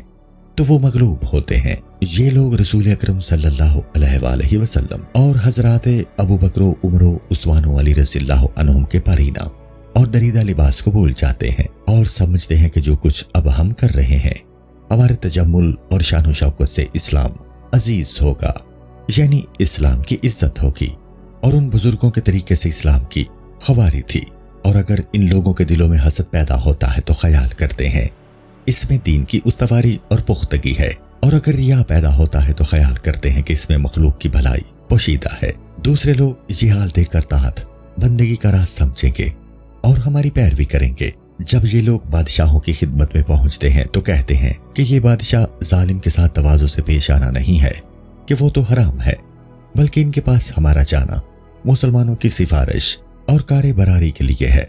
تو وہ مغلوب ہوتے ہیں۔ یہ لوگ رسول اکرم صلی اللہ علیہ وآلہ وسلم اور حضرات ابو بکر و عمر و عثمان و علی رضی اللہ عنہم کے پرینہ اور دریدہ لباس کو بھول جاتے ہیں اور سمجھتے ہیں کہ جو کچھ اب ہم کر رہے ہیں ہمارے تجمل اور شان و شوکت سے اسلام عزیز ہوگا، یعنی اسلام کی عزت ہوگی، اور ان بزرگوں کے طریقے سے اسلام کی خواری تھی۔ اور اگر ان لوگوں کے دلوں میں حسد پیدا ہوتا ہے تو خیال کرتے ہیں اس میں دین کی استواری اور پختگی ہے، اور اگر ریا پیدا ہوتا ہے تو خیال کرتے ہیں کہ اس میں مخلوق کی بھلائی پوشیدہ ہے۔ دوسرے لوگ یہ حال دیکھ کر تحت بندگی کا راز سمجھیں گے اور ہماری پیروی کریں گے۔ جب یہ لوگ بادشاہوں کی خدمت میں پہنچتے ہیں تو کہتے ہیں کہ یہ بادشاہ ظالم کے ساتھ تواضع سے پیش آنا نہیں ہے کہ وہ تو حرام ہے، بلکہ ان کے پاس ہمارا جانا مسلمانوں کی سفارش اور کار براری کے لیے ہے،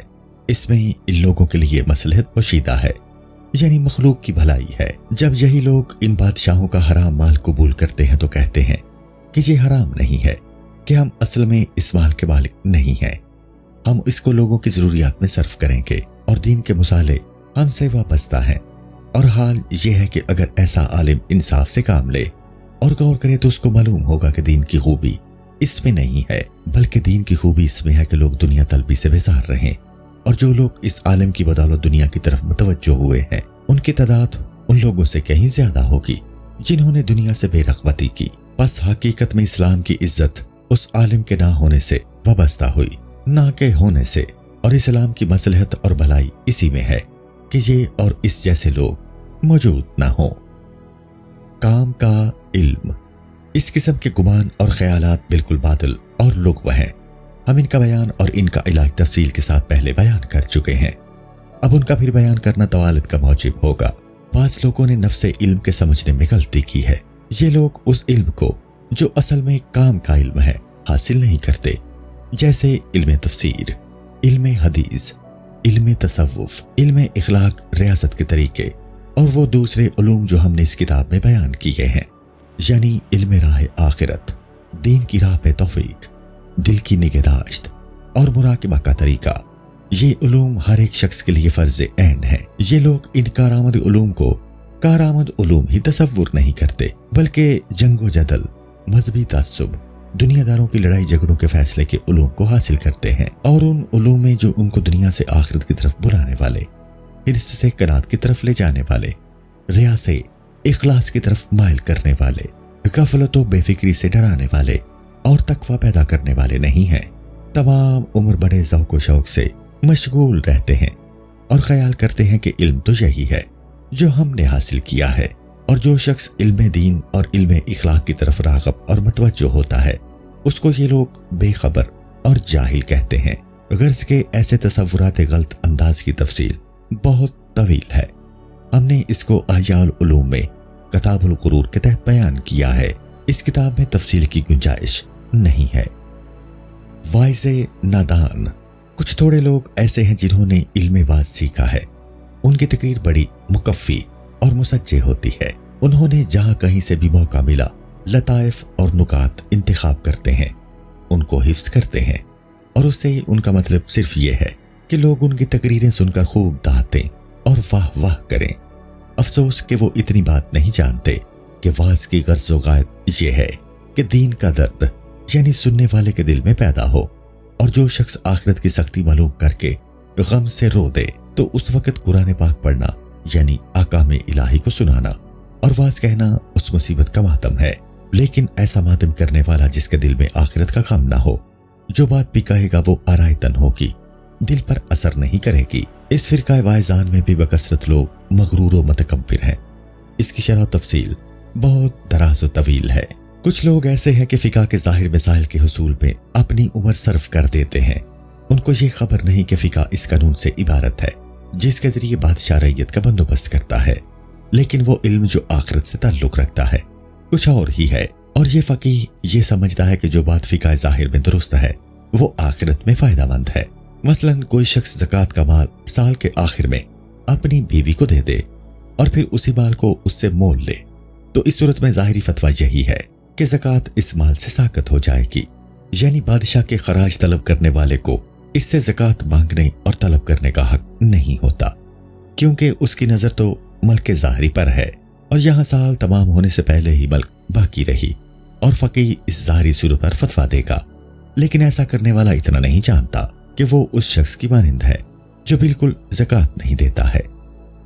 اس میں ان لوگوں کے لیے مصلحت پوشیدہ ہے، یعنی مخلوق کی بھلائی ہے۔ جب یہی لوگ ان بادشاہوں کا حرام مال قبول کرتے ہیں تو کہتے ہیں کہ یہ حرام نہیں ہے، کہ ہم اصل میں اس مال کے مالک نہیں ہیں، ہم اس کو لوگوں کی ضروریات میں صرف کریں گے اور دین کے مصالحے ہم سے وابستہ ہیں۔ اور حال یہ ہے کہ اگر ایسا عالم انصاف سے کام لے اور غور کرے تو اس کو معلوم ہوگا کہ دین کی خوبی اس میں نہیں ہے، بلکہ دین کی خوبی اس میں ہے کہ لوگ دنیا طلبی سے بیزار رہیں، اور جو لوگ اس عالم کی بدولت دنیا کی طرف متوجہ ہوئے ہیں ان کی تعداد ان لوگوں سے کہیں زیادہ ہوگی جنہوں نے دنیا سے بے رغبتی کی۔ پس حقیقت میں اسلام کی عزت اس عالم کے نہ ہونے سے وابستہ ہوئی، نہ کہ ہونے سے، اور اسلام کی مصلحت اور بھلائی اسی میں ہے کہ یہ اور اس جیسے لوگ موجود نہ ہوں۔ کام کا علم۔ اس قسم کے گمان اور خیالات بالکل باطل اور لغو ہیں، ہم ان کا بیان اور ان کا علاج تفصیل کے ساتھ پہلے بیان کر چکے ہیں، اب ان کا پھر بیان کرنا طوالت کا موجب ہوگا۔ بعض لوگوں نے نفس علم کے سمجھنے میں غلطی کی ہے، یہ لوگ اس علم کو جو اصل میں کام کا علم ہے حاصل نہیں کرتے، جیسے علم تفسیر، علم حدیث، علم تصوف، علم اخلاق، ریاست کے طریقے اور وہ دوسرے علوم جو ہم نے اس کتاب میں بیان کیے ہیں، یعنی علم راہ آخرت، دین کی راہ میں توفیق، دل کی نگہداشت اور مراقبہ کا طریقہ۔ یہ علوم ہر ایک شخص کے لیے فرض عین ہے۔ یہ لوگ ان کارآمد علوم کو کارآمد علوم ہی تصور نہیں کرتے، بلکہ جنگ و جدل، مذہبی تعصب، دنیا داروں کی لڑائی جھگڑوں کے فیصلے کے علوم کو حاصل کرتے ہیں، اور ان علوم میں جو ان کو دنیا سے آخرت کی طرف بلانے والے، حرص سے قناعت کی طرف لے جانے والے، ریا سے اخلاص کی طرف مائل کرنے والے، غفلت و بے فکری سے ڈرانے والے اور تقوی پیدا کرنے والے نہیں ہیں۔ تمام عمر بڑے ذوق و شوق سے مشغول رہتے ہیں اور خیال کرتے ہیں کہ علم تو یہی ہے جو ہم نے حاصل کیا ہے، اور جو شخص علم دین اور علم اخلاق کی طرف راغب اور متوجہ ہوتا ہے اس کو یہ لوگ بے خبر اور جاہل کہتے ہیں۔ غرض کے ایسے تصورات غلط انداز کی تفصیل بہت طویل ہے، ہم نے اس کو احیاء العلوم میں کتاب الغرور کے تحت بیان کیا ہے، اس کتاب میں تفصیل کی گنجائش نہیں ہے۔ واعظ نادان۔ کچھ تھوڑے لوگ ایسے ہیں جنہوں نے علم واعظ سیکھا ہے، ان کی تقریر بڑی مکفی اور مسجع ہوتی ہے، انہوں نے جہاں کہیں سے بھی موقع ملا لطائف اور نکات انتخاب کرتے ہیں، ان کو حفظ کرتے ہیں، اور اس سے ان کا مطلب صرف یہ ہے کہ لوگ ان کی تقریریں سن کر خوب دہتے اور واہ واہ کریں۔ افسوس کہ وہ اتنی بات نہیں جانتے کہ واعظ کی غرض و غایت یہ ہے کہ دین کا درد یعنی سننے والے کے دل میں پیدا ہو، اور جو شخص آخرت کی سختی معلوم کر کے غم سے رو دے تو اس وقت قرآن پاک پڑھنا یعنی احکام الہی کو سنانا اور واعظ کہنا اس مصیبت کا ماتم ہے۔ لیکن ایسا ماتم کرنے والا جس کے دل میں آخرت کا غم نہ ہو، جو بات بھی کہے گا وہ آرائتن ہوگی، دل پر اثر نہیں کرے گی۔ اس فرقہ واعظان میں بھی بکثرت لوگ مغرور و متکبر ہیں۔ اس کی شرح تفصیل بہت دراز و طویل ہے۔ کچھ لوگ ایسے ہیں کہ فقہ کے ظاہر مسائل کے حصول میں اپنی عمر صرف کر دیتے ہیں۔ ان کو یہ خبر نہیں کہ فقہ اس قانون سے عبارت ہے جس کے ذریعے بادشاہ رعیت کا بندوبست کرتا ہے، لیکن وہ علم جو آخرت سے تعلق رکھتا ہے کچھ اور ہی ہے۔ اور یہ فقیہ یہ سمجھتا ہے کہ جو بات فقہ ظاہر میں درست ہے وہ آخرت میں فائدہ مند ہے۔ مثلا کوئی شخص زکوٰۃ کا مال سال کے آخر میں اپنی بیوی کو دے دے اور پھر اسی مال کو اس سے مول لے، تو اس صورت میں ظاہری فتویٰ یہی ہے کہ زکوٰۃ اس مال سے ساقط ہو جائے گی، یعنی بادشاہ کے خراج طلب کرنے والے کو اس سے زکوٰۃ مانگنے اور طلب کرنے کا حق نہیں ہوتا، کیونکہ اس کی نظر تو ملک ظاہری پر ہے اور یہاں سال تمام ہونے سے پہلے ہی ملک باقی رہی، اور فقیہ اس ظاہری صورت پر فتویٰ دے گا۔ لیکن ایسا کرنے والا اتنا نہیں جانتا کہ وہ اس شخص کی مانند ہے جو بالکل زکوٰۃ نہیں دیتا ہے،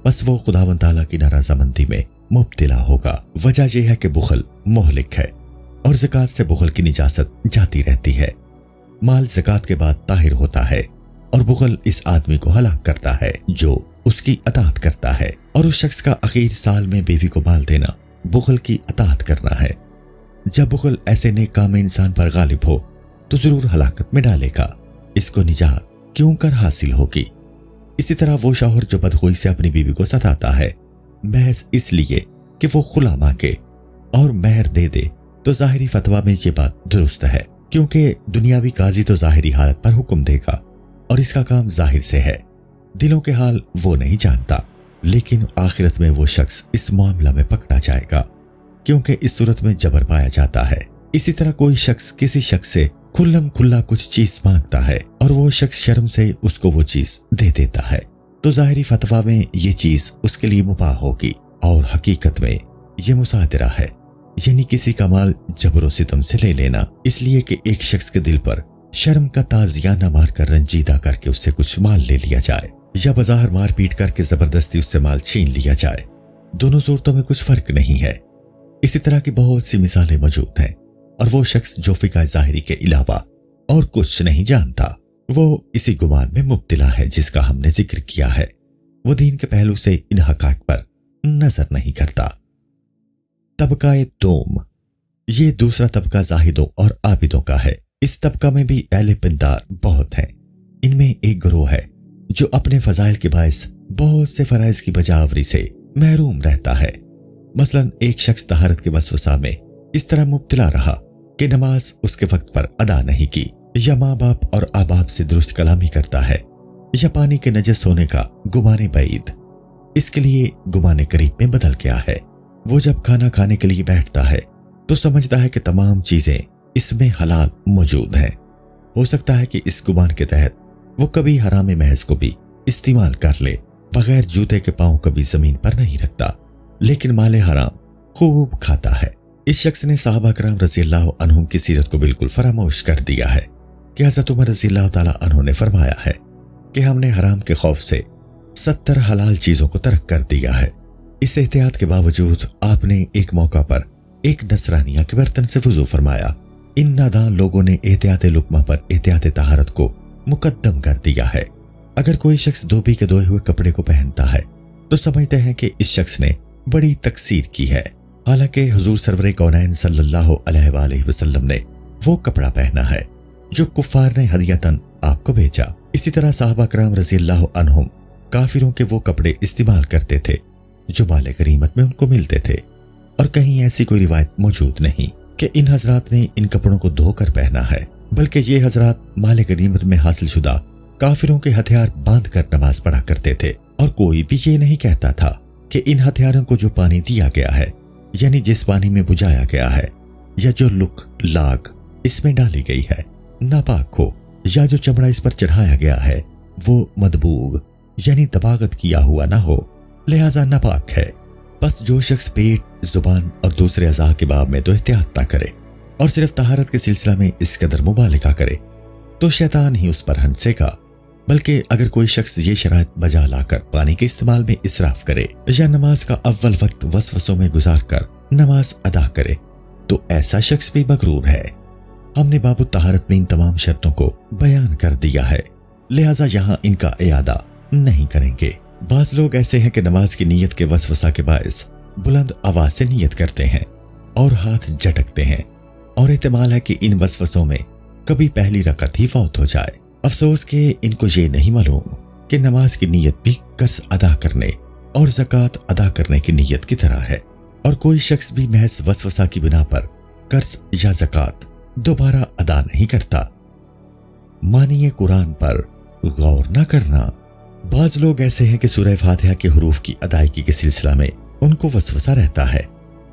بس وہ خداوند تعالیٰ کی نارضامندی میں مبتلا ہوگا۔ وجہ یہ ہے کہ بخل مہلک ہے اور زکوٰۃ سے بخل کی نجاست جاتی رہتی ہے۔ مال زکوٰۃ کے بعد طاہر ہوتا ہے اور بخل اس آدمی کو ہلاک کرتا ہے جو اس کی اطاعت کرتا ہے، اور اس شخص کا اخیر سال میں بیوی کو مال دینا بخل کی اطاعت کرنا ہے۔ جب بخل ایسے نیک کام انسان پر غالب ہو تو ضرور ہلاکت میں ڈالے گا، اس کو نجات کیوں کر حاصل ہوگی۔ اسی طرح وہ شوہر جو بدخوئی سے اپنی بیوی کو ستاتا ہے محض اس لیے کہ وہ خلا مانگے اور مہر دے دے، تو ظاہری فتویٰ میں یہ بات درست ہے، کیونکہ دنیاوی قاضی تو ظاہری حالت پر حکم دے گا اور اس کا کام ظاہر سے ہے، دلوں کے حال وہ نہیں جانتا۔ لیکن آخرت میں وہ شخص اس معاملہ میں پکڑا جائے گا، کیونکہ اس صورت میں جبر پایا جاتا ہے۔ اسی طرح کوئی شخص کسی شخص سے کھلم کھلا کچھ چیز مانگتا ہے اور وہ شخص شرم سے اس کو وہ چیز دے دیتا ہے، تو ظاہری فتویٰ میں یہ چیز اس کے لیے مباح ہوگی، اور حقیقت میں یہ مصادرہ ہے، یعنی کسی کا مال جبر و ستم سے لے لینا، اس لیے کہ ایک شخص کے دل پر شرم کا تازیانہ مار کر رنجیدہ کر کے اس سے کچھ مال لے لیا جائے، یا بظاہر مار پیٹ کر کے زبردستی اس سے مال چھین لیا جائے۔ دونوں صورتوں میں کچھ فرق نہیں ہے۔ اسی طرح کی بہت سی مثالیں موجود ہیں، اور وہ شخص جو فقہ ظاہری کے علاوہ اور کچھ نہیں جانتا وہ اسی گمان میں مبتلا ہے جس کا ہم نے ذکر کیا ہے۔ وہ دین کے پہلو سے ان حقائق پر نظر نہیں کرتا۔ طبقہ دوم، یہ دوسرا طبقہ زاہدوں اور عابدوں کا ہے۔ اس طبقہ میں بھی اہل پندار بہت ہیں۔ ان میں ایک گروہ ہے جو اپنے فضائل کے باعث بہت سے فرائض کی بجاوری سے محروم رہتا ہے۔ مثلا ایک شخص طہارت کے وسوسہ میں اس طرح مبتلا رہا کہ نماز اس کے وقت پر ادا نہیں کی، یا ماں باپ اور احباب سے درست کلامی کرتا ہے، یا پانی کے نجس ہونے کا گمان بعید اس کے لیے گمان قریب میں بدل گیا ہے۔ وہ جب کھانا کھانے کے لیے بیٹھتا ہے تو سمجھتا ہے کہ تمام چیزیں اس میں حلال موجود ہیں۔ ہو سکتا ہے کہ اس گمان کے تحت وہ کبھی حرام محض کو بھی استعمال کر لے، بغیر جوتے کے پاؤں کبھی زمین پر نہیں رکھتا، لیکن مال حرام خوب کھاتا ہے۔ اس شخص نے صحابہ کرام رضی اللہ عنہم کی سیرت کو بالکل فراموش کر دیا ہے کہ حضرت عمر رضی اللہ تعالیٰ عنہ نے فرمایا ہے کہ ہم نے حرام کے خوف سے 70 حلال چیزوں کو ترک کر دیا ہے۔ اس احتیاط کے باوجود آپ نے ایک موقع پر ایک نصرانیہ کے برتن سے وضو فرمایا۔ ان نادان لوگوں نے احتیاط لقمہ پر احتیاط طہارت کو مقدم کر دیا ہے۔ اگر کوئی شخص دھوبی کے دھوئے ہوئے کپڑے کو پہنتا ہے تو سمجھتے ہیں کہ اس شخص نے بڑی تقصیر کی ہے، حالانکہ حضور سرور کونین صلی اللہ علیہ وآلہ وسلم نے وہ کپڑا پہنا ہے جو کفار نے ہدیتاً آپ کو بھیجا۔ اسی طرح صحابہ کرام رضی اللہ عنہم کافروں کے وہ کپڑے استعمال کرتے تھے جو مال غنیمت میں ان کو ملتے تھے، اور کہیں ایسی کوئی روایت موجود نہیں کہ ان حضرات نے ان کپڑوں کو دھو کر پہنا ہے، بلکہ یہ حضرات مال غنیمت میں حاصل شدہ کافروں کے ہتھیار باندھ کر نماز پڑھا کرتے تھے، اور کوئی بھی یہ نہیں کہتا تھا کہ ان ہتھیاروں کو جو پانی دیا گیا ہے یعنی جس پانی میں بجھایا گیا ہے یا جو لک لاگ اس میں ڈالی گئی ہے ناپاک ہو، یا جو چمڑا اس پر چڑھایا گیا ہے وہ مدبوغ یعنی دباغت کیا ہوا نہ ہو، لہذا ناپاک ہے۔ بس جو شخص پیٹ، زبان اور دوسرے اعضاء کے باب میں تو احتیاط نہ کرے اور صرف طہارت کے سلسلہ میں اس قدر مبالغہ کرے تو شیطان ہی اس پر ہنسے گا، بلکہ اگر کوئی شخص یہ شرائط بجا لا کر پانی کے استعمال میں اسراف کرے یا نماز کا اول وقت وسوسوں میں گزار کر نماز ادا کرے تو ایسا شخص بھی مغرور ہے۔ ہم نے باب الطہارت میں ان تمام شرطوں کو بیان کر دیا ہے، لہذا یہاں ان کا اعادہ نہیں کریں گے۔ بعض لوگ ایسے ہیں کہ نماز کی نیت کے وسوسہ کے باعث بلند آواز سے نیت کرتے ہیں اور ہاتھ جھٹکتے ہیں، اور احتمال ہے کہ ان وسوسوں میں کبھی پہلی رکعت ہی فوت ہو جائے۔ افسوس کہ ان کو یہ نہیں معلوم کہ نماز کی نیت بھی قرض ادا کرنے اور زکوٰۃ ادا کرنے کی نیت کی طرح ہے، اور کوئی شخص بھی محض وسوسہ کی بنا پر قرض یا زکوٰۃ دوبارہ ادا نہیں کرتا۔ معنی قرآن پر غور نہ کرنا۔ بعض لوگ ایسے ہیں کہ سورہ فاتحہ کے حروف کی ادائیگی کے سلسلہ میں ان کو وسوسہ رہتا ہے،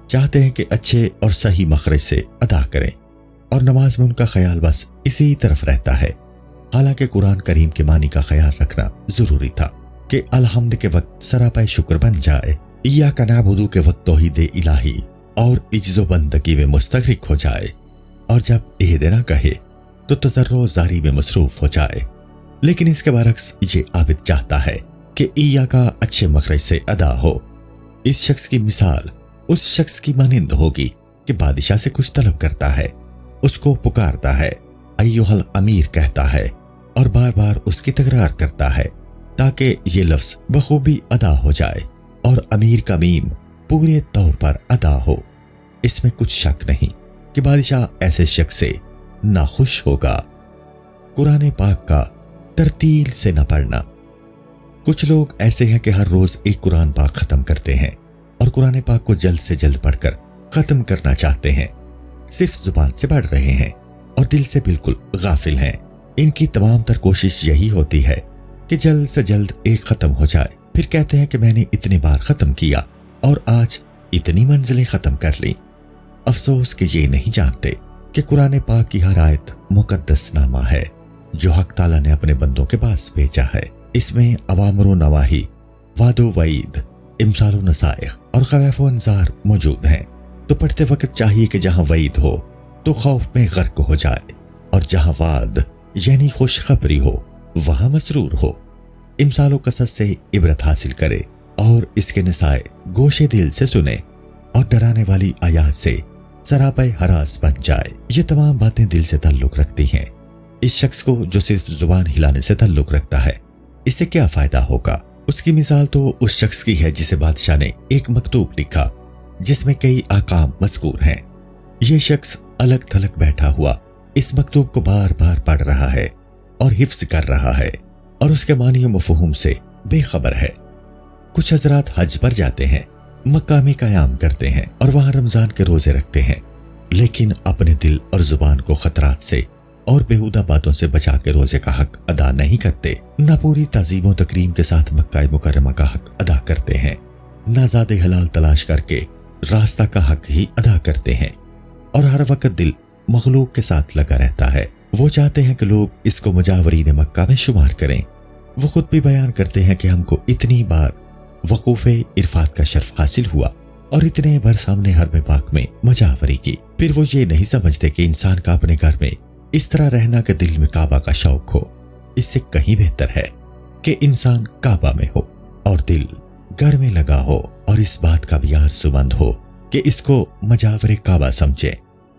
چاہتے ہیں کہ اچھے اور صحیح مخرج سے ادا کریں، اور نماز میں ان کا خیال بس اسی طرف رہتا ہے، حالانکہ قرآن کریم کے معنی کا خیال رکھنا ضروری تھا کہ الحمد کے وقت سراپے شکر بن جائے، ایاک نعبد کے وقت توحید الہی اور عجز و بندگی میں مستغرق ہو جائے، اور جب اہدنا کہے تو تضرع و زاری میں مصروف ہو جائے۔ لیکن اس کے برعکس یہ عابد چاہتا ہے کہ ایاک اچھے مخرج سے ادا ہو۔ اس شخص کی مثال اس شخص کی مانند ہوگی کہ بادشاہ سے کچھ طلب کرتا ہے، اس کو پکارتا ہے، ایھا الامیر کہتا ہے، اور بار بار اس کی تکرار کرتا ہے تاکہ یہ لفظ بخوبی ادا ہو جائے اور امیر کا میم پورے طور پر ادا ہو۔ اس میں کچھ شک نہیں کہ بادشاہ ایسے شخص سے ناخوش ہوگا۔ قرآن پاک کا ترتیل سے نہ پڑھنا۔ کچھ لوگ ایسے ہیں کہ ہر روز ایک قرآن پاک ختم کرتے ہیں اور قرآن پاک کو جلد سے جلد پڑھ کر ختم کرنا چاہتے ہیں، صرف زبان سے پڑھ رہے ہیں اور دل سے بالکل غافل ہیں۔ ان کی تمام تر کوشش یہی ہوتی ہے کہ جلد سے جلد ایک ختم ہو جائے، پھر کہتے ہیں کہ میں نے اتنی بار ختم کیا اور آج اتنی منزلیں ختم کر لی۔ افسوس کہ یہ نہیں جانتے کہ قرآن پاک کی ہر آیت مقدس نامہ ہے جو حق تعالیٰ نے اپنے بندوں کے پاس بھیجا ہے۔ اس میں اوامر و نواہی، وعد و وعید، امثال و نصائح اور خوف و انذار موجود ہیں، تو پڑھتے وقت چاہیے کہ جہاں وعید ہو تو خوف میں غرق ہو جائے، اور جہاں وعد یعنی خوشخبری ہو وہاں مسرور ہو، امثال و قصص سے عبرت حاصل کرے اور اس کے نصائح گوشے دل سے سنے، اور ڈرانے والی آیات سے سراپے ہراس بن جائے۔ یہ تمام باتیں دل سے تعلق رکھتی ہیں۔ اس شخص کو جو صرف زبان ہلانے سے تعلق رکھتا ہے، اس سے کیا فائدہ ہوگا؟ اس کی مثال تو اس شخص کی ہے جسے بادشاہ نے ایک مکتوب لکھا جس میں کئی احکام مذکور ہیں۔ یہ شخص الگ تھلگ بیٹھا ہوا اس مکتوب کو بار بار پڑھ رہا ہے اور حفظ کر رہا ہے، اور اس کے معنی و مفہوم سے بے خبر ہے۔ کچھ حضرات حج پر جاتے ہیں، مکہ میں قیام کرتے ہیں اور وہاں رمضان کے روزے رکھتے ہیں، لیکن اپنے دل اور زبان کو خطرات سے اور بیہودہ باتوں سے بچا کے روزے کا حق ادا نہیں کرتے، نہ پوری تعظیم و تکریم کے ساتھ مکہ مکرمہ کا حق ادا کرتے ہیں، نہ زاد حلال تلاش کر کے راستہ کا حق ہی ادا کرتے ہیں، اور ہر وقت دل مخلوق کے ساتھ لگا رہتا ہے۔ وہ چاہتے ہیں کہ لوگ اس کو مجاورین مکہ میں شمار کریں۔ وہ خود بھی بیان کرتے ہیں کہ ہم کو اتنی بار وقوف عرفات کا شرف حاصل ہوا اور اتنے بار سامنے حرم پاک میں مجاوری کی، پھر وہ یہ نہیں سمجھتے کہ انسان کا اپنے گھر میں اس طرح رہنا کہ دل میں کعبہ کا شوق ہو۔ اس سے کہیں بہتر ہے کہ انسان کعبہ میں ہو اور دل گھر میں لگا ہو، اور اس بات کا بھی آرزومند ہو کہ اس کو مجاور کعبہ سمجھے،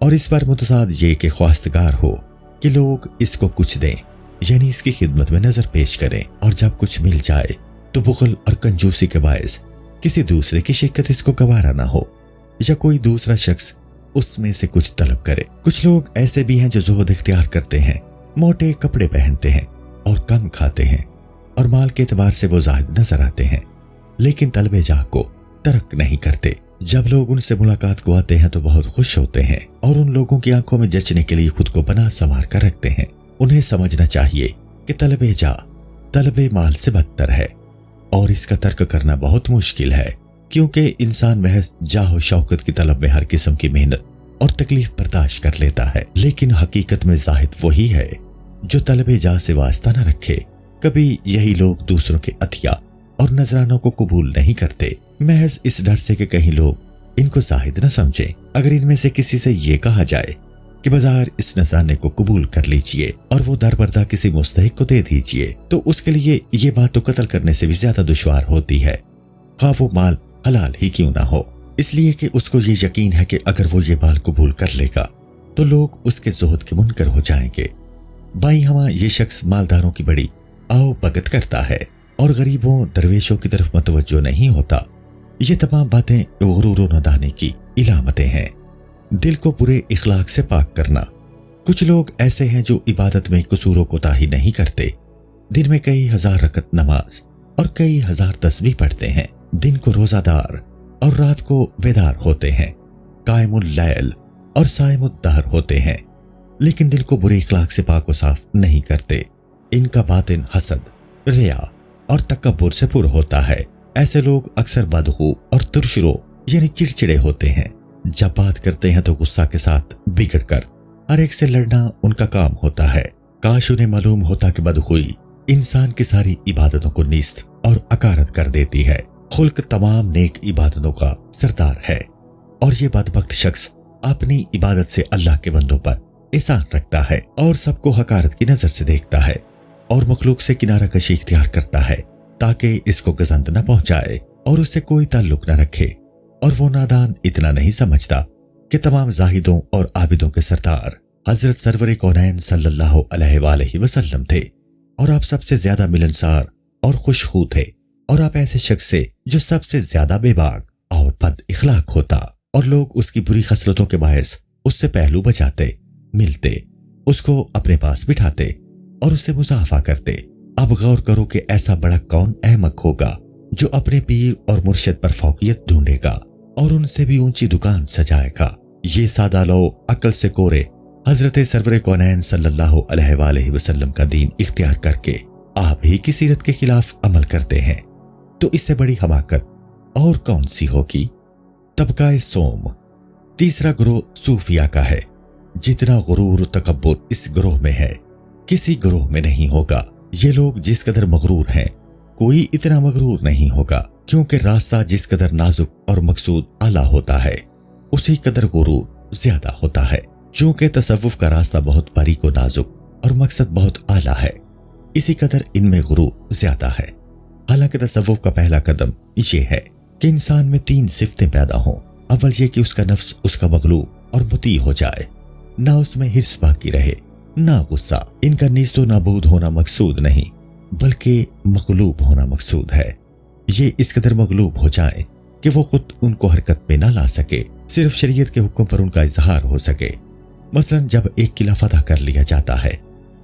اور اس پر متضاد یہ کہ خواستگار ہو کہ لوگ اس کو کچھ دیں، یعنی اس کی خدمت میں نظر پیش کریں، اور جب کچھ مل جائے تو بخل اور کنجوسی کے باعث کسی دوسرے کی شرکت اس کو گوارا نہ ہو، یا کوئی دوسرا شخص اس میں سے کچھ طلب کرے۔ کچھ لوگ ایسے بھی ہیں جو زہد اختیار کرتے ہیں، موٹے کپڑے پہنتے ہیں اور کم کھاتے ہیں، اور مال کے اعتبار سے وہ زاہد نظر آتے ہیں، لیکن طلب جاہ کو ترک نہیں کرتے۔ جب لوگ ان سے ملاقات کو آتے ہیں تو بہت خوش ہوتے ہیں، اور ان لوگوں کی آنکھوں میں جچنے کے لیے خود کو بنا سنوار کر رکھتے ہیں۔ انہیں سمجھنا چاہیے کہ طلب جاہ طلب مال سے بدتر ہے، اور اس کا ترک کرنا بہت مشکل ہے۔ کیونکہ انسان محض جاہ و شوکت کی طلب میں ہر قسم کی محنت اور تکلیف برداشت کر لیتا ہے، لیکن حقیقت میں زاہد وہی ہے جو طلب جاہ سے واسطہ نہ رکھے۔ کبھی یہی لوگ دوسروں کے عطیہ اور نذرانوں کو قبول نہیں کرتے، محض اس ڈر سے کہ کہیں لوگ ان کو زاہد نہ سمجھیں۔ اگر ان میں سے کسی سے یہ کہا جائے کہ بظاہر اس نذرانے کو قبول کر لیجئے اور وہ دربردہ کسی مستحق کو دے دیجئے، تو اس کے لیے یہ بات تو قتل کرنے سے بھی زیادہ دشوار ہوتی ہے، خواہ وہ مال حلال ہی کیوں نہ ہو، اس لیے کہ اس کو یہ یقین ہے کہ اگر وہ یہ مال قبول کر لے گا تو لوگ اس کے زہد کے منکر ہو جائیں گے۔ بائیں ہمہ یہ شخص مالداروں کی بڑی آؤ بھگت کرتا ہے اور غریبوں درویشوں کی طرف متوجہ نہیں ہوتا۔ یہ تمام باتیں غرور و ندانے کی علامتیں ہیں۔ دل کو برے اخلاق سے پاک کرنا۔ کچھ لوگ ایسے ہیں جو عبادت میں قصور و کوتاہی نہیں کرتے، دن میں کئی ہزار رکعت نماز اور کئی ہزار تسبیح پڑھتے ہیں، دن کو روزہ دار اور رات کو بیدار ہوتے ہیں، قائم اللیل اور صائم الدہر ہوتے ہیں، لیکن دل کو برے اخلاق سے پاک و صاف نہیں کرتے۔ ان کا باطن حسد، ریا اور تکبر سے پر ہوتا ہے۔ ایسے لوگ اکثر بدخو اور ترشرو یعنی چڑچڑے ہوتے ہیں، جب بات کرتے ہیں تو غصہ کے ساتھ بگڑ کر ہر ایک سے لڑنا ان کا کام ہوتا ہے۔ کاش انہیں معلوم ہوتا کہ بدخوئی انسان کی ساری عبادتوں کو نیست اور اکارت کر دیتی ہے۔ خلق تمام نیک عبادتوں کا سردار ہے، اور یہ بدبخت شخص اپنی عبادت سے اللہ کے بندوں پر احسان رکھتا ہے اور سب کو حقارت کی نظر سے دیکھتا ہے اور مخلوق سے کنارہ کشی اختیار کرتا ہے تاکہ اس کو گزند نہ پہنچائے اور اس سے کوئی تعلق نہ رکھے۔ اور وہ نادان اتنا نہیں سمجھتا کہ تمام زاہدوں اور عابدوں کے سردار حضرت سرور کونین صلی اللہ علیہ وآلہ وسلم تھے، اور آپ سب سے زیادہ ملنسار اور خوش خو تھے، اور آپ ایسے شخص سے جو سب سے زیادہ بے باک اور بد اخلاق ہوتا، اور لوگ اس کی بری خصلتوں کے باعث اس سے پہلو بچاتے، ملتے، اس کو اپنے پاس بٹھاتے اور اس سے مصافحہ کرتے۔ اب غور کرو کہ ایسا بڑا کون احمق ہوگا جو اپنے پیر اور مرشد پر فوقیت ڈھونڈے گا اور ان سے بھی اونچی دکان سجائے گا۔ یہ سادہ لو عقل سے کورے حضرت سرور کونین صلی اللہ علیہ وآلہ وسلم کا دین اختیار کر کے آپ ہی کی سیرت کے خلاف عمل کرتے ہیں، تو اس سے بڑی حماقت اور کون سی ہوگی؟ طبقہ سوم۔ تیسرا گروہ صوفیہ کا ہے۔ جتنا غرور و تکبر اس گروہ میں ہے کسی گروہ میں نہیں ہوگا۔ یہ لوگ جس قدر مغرور ہیں کوئی اتنا مغرور نہیں ہوگا، کیونکہ راستہ جس قدر نازک اور مقصود اعلیٰ ہوتا ہے اسی قدر غرور زیادہ ہوتا ہے۔ چونکہ تصوف کا راستہ بہت باریک و نازک اور مقصد بہت اعلیٰ ہے، اسی قدر ان میں غرور زیادہ ہے۔ حالانکہ تصوف کا پہلا قدم یہ ہے کہ انسان میں 3 صفتیں پیدا ہوں۔ اول یہ کہ اس کا نفس اس کا مغلوب اور مطیع ہو جائے، نہ اس میں حرص باقی رہے نہ غصہ۔ ان کا نیست و نابود ہونا مقصود نہیں بلکہ مغلوب ہونا مقصود ہے۔ یہ اس قدر مغلوب ہو جائیں کہ وہ خود ان کو حرکت میں نہ لا سکے، صرف شریعت کے حکم پر ان کا اظہار ہو سکے۔ مثلا جب ایک قلعہ فتح کر لیا جاتا ہے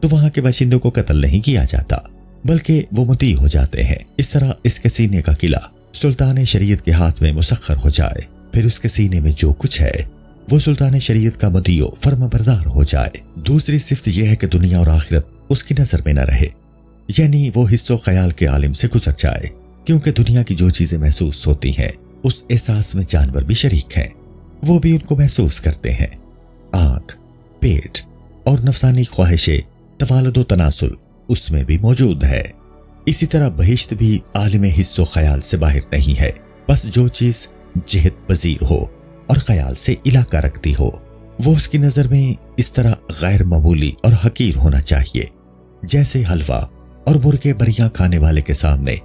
تو وہاں کے باشندوں کو قتل نہیں کیا جاتا بلکہ وہ مطیع ہو جاتے ہیں۔ اس طرح اس کے سینے کا قلعہ سلطان شریعت کے ہاتھ میں مسخر ہو جائے، پھر اس کے سینے میں جو کچھ ہے وہ سلطان شریعت کا مطیع و فرما بردار ہو جائے۔ دوسری صفت یہ ہے کہ دنیا اور آخرت اس کی نظر میں نہ رہے، یعنی وہ حس و خیال کے عالم سے گزر جائے، کیونکہ دنیا کی جو چیزیں محسوس ہوتی ہیں اس احساس میں جانور بھی شریک ہیں، وہ بھی ان کو محسوس کرتے ہیں۔ آنکھ، پیٹ اور نفسانی خواہشیں، توالد و تناسل اس میں بھی موجود ہے۔ اسی طرح بہشت بھی عالم حس و خیال سے باہر نہیں ہے، بس جو چیز جہت پذیر ہو اور خیال سے علاقہ رکھتی ہو وہ اس کی نظر میں اس طرح غیر معمولی اور حقیر ہونا چاہیے، جیسے حلوہ اور برقے بریاں کھانے والے کے سامنے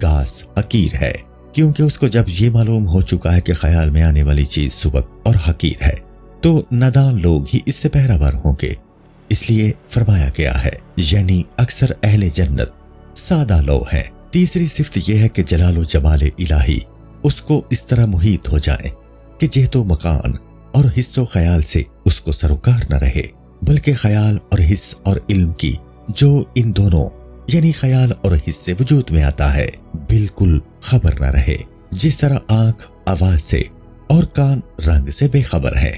گھاس حقیر ہے، کیونکہ اس کو جب یہ معلوم ہو چکا ہے کہ خیال میں آنے والی چیز سبک اور حقیر ہے تو نادان لوگ ہی اس سے پہراور ہوں گے۔ اس لیے فرمایا گیا ہے، یعنی اکثر اہل جنت سادہ لو ہیں۔ تیسری صفت یہ ہے کہ جلال و جمال الہی اس کو اس طرح محیط ہو جائیں کہ جہت و مکان اور حس و خیال سے اس کو سروکار نہ رہے، بلکہ خیال اور حس اور علم کی جو ان دونوں یعنی خیال اور حس سے وجود میں آتا ہے بالکل خبر نہ رہے۔ جس طرح آنکھ آواز سے اور کان رنگ سے بے خبر ہے،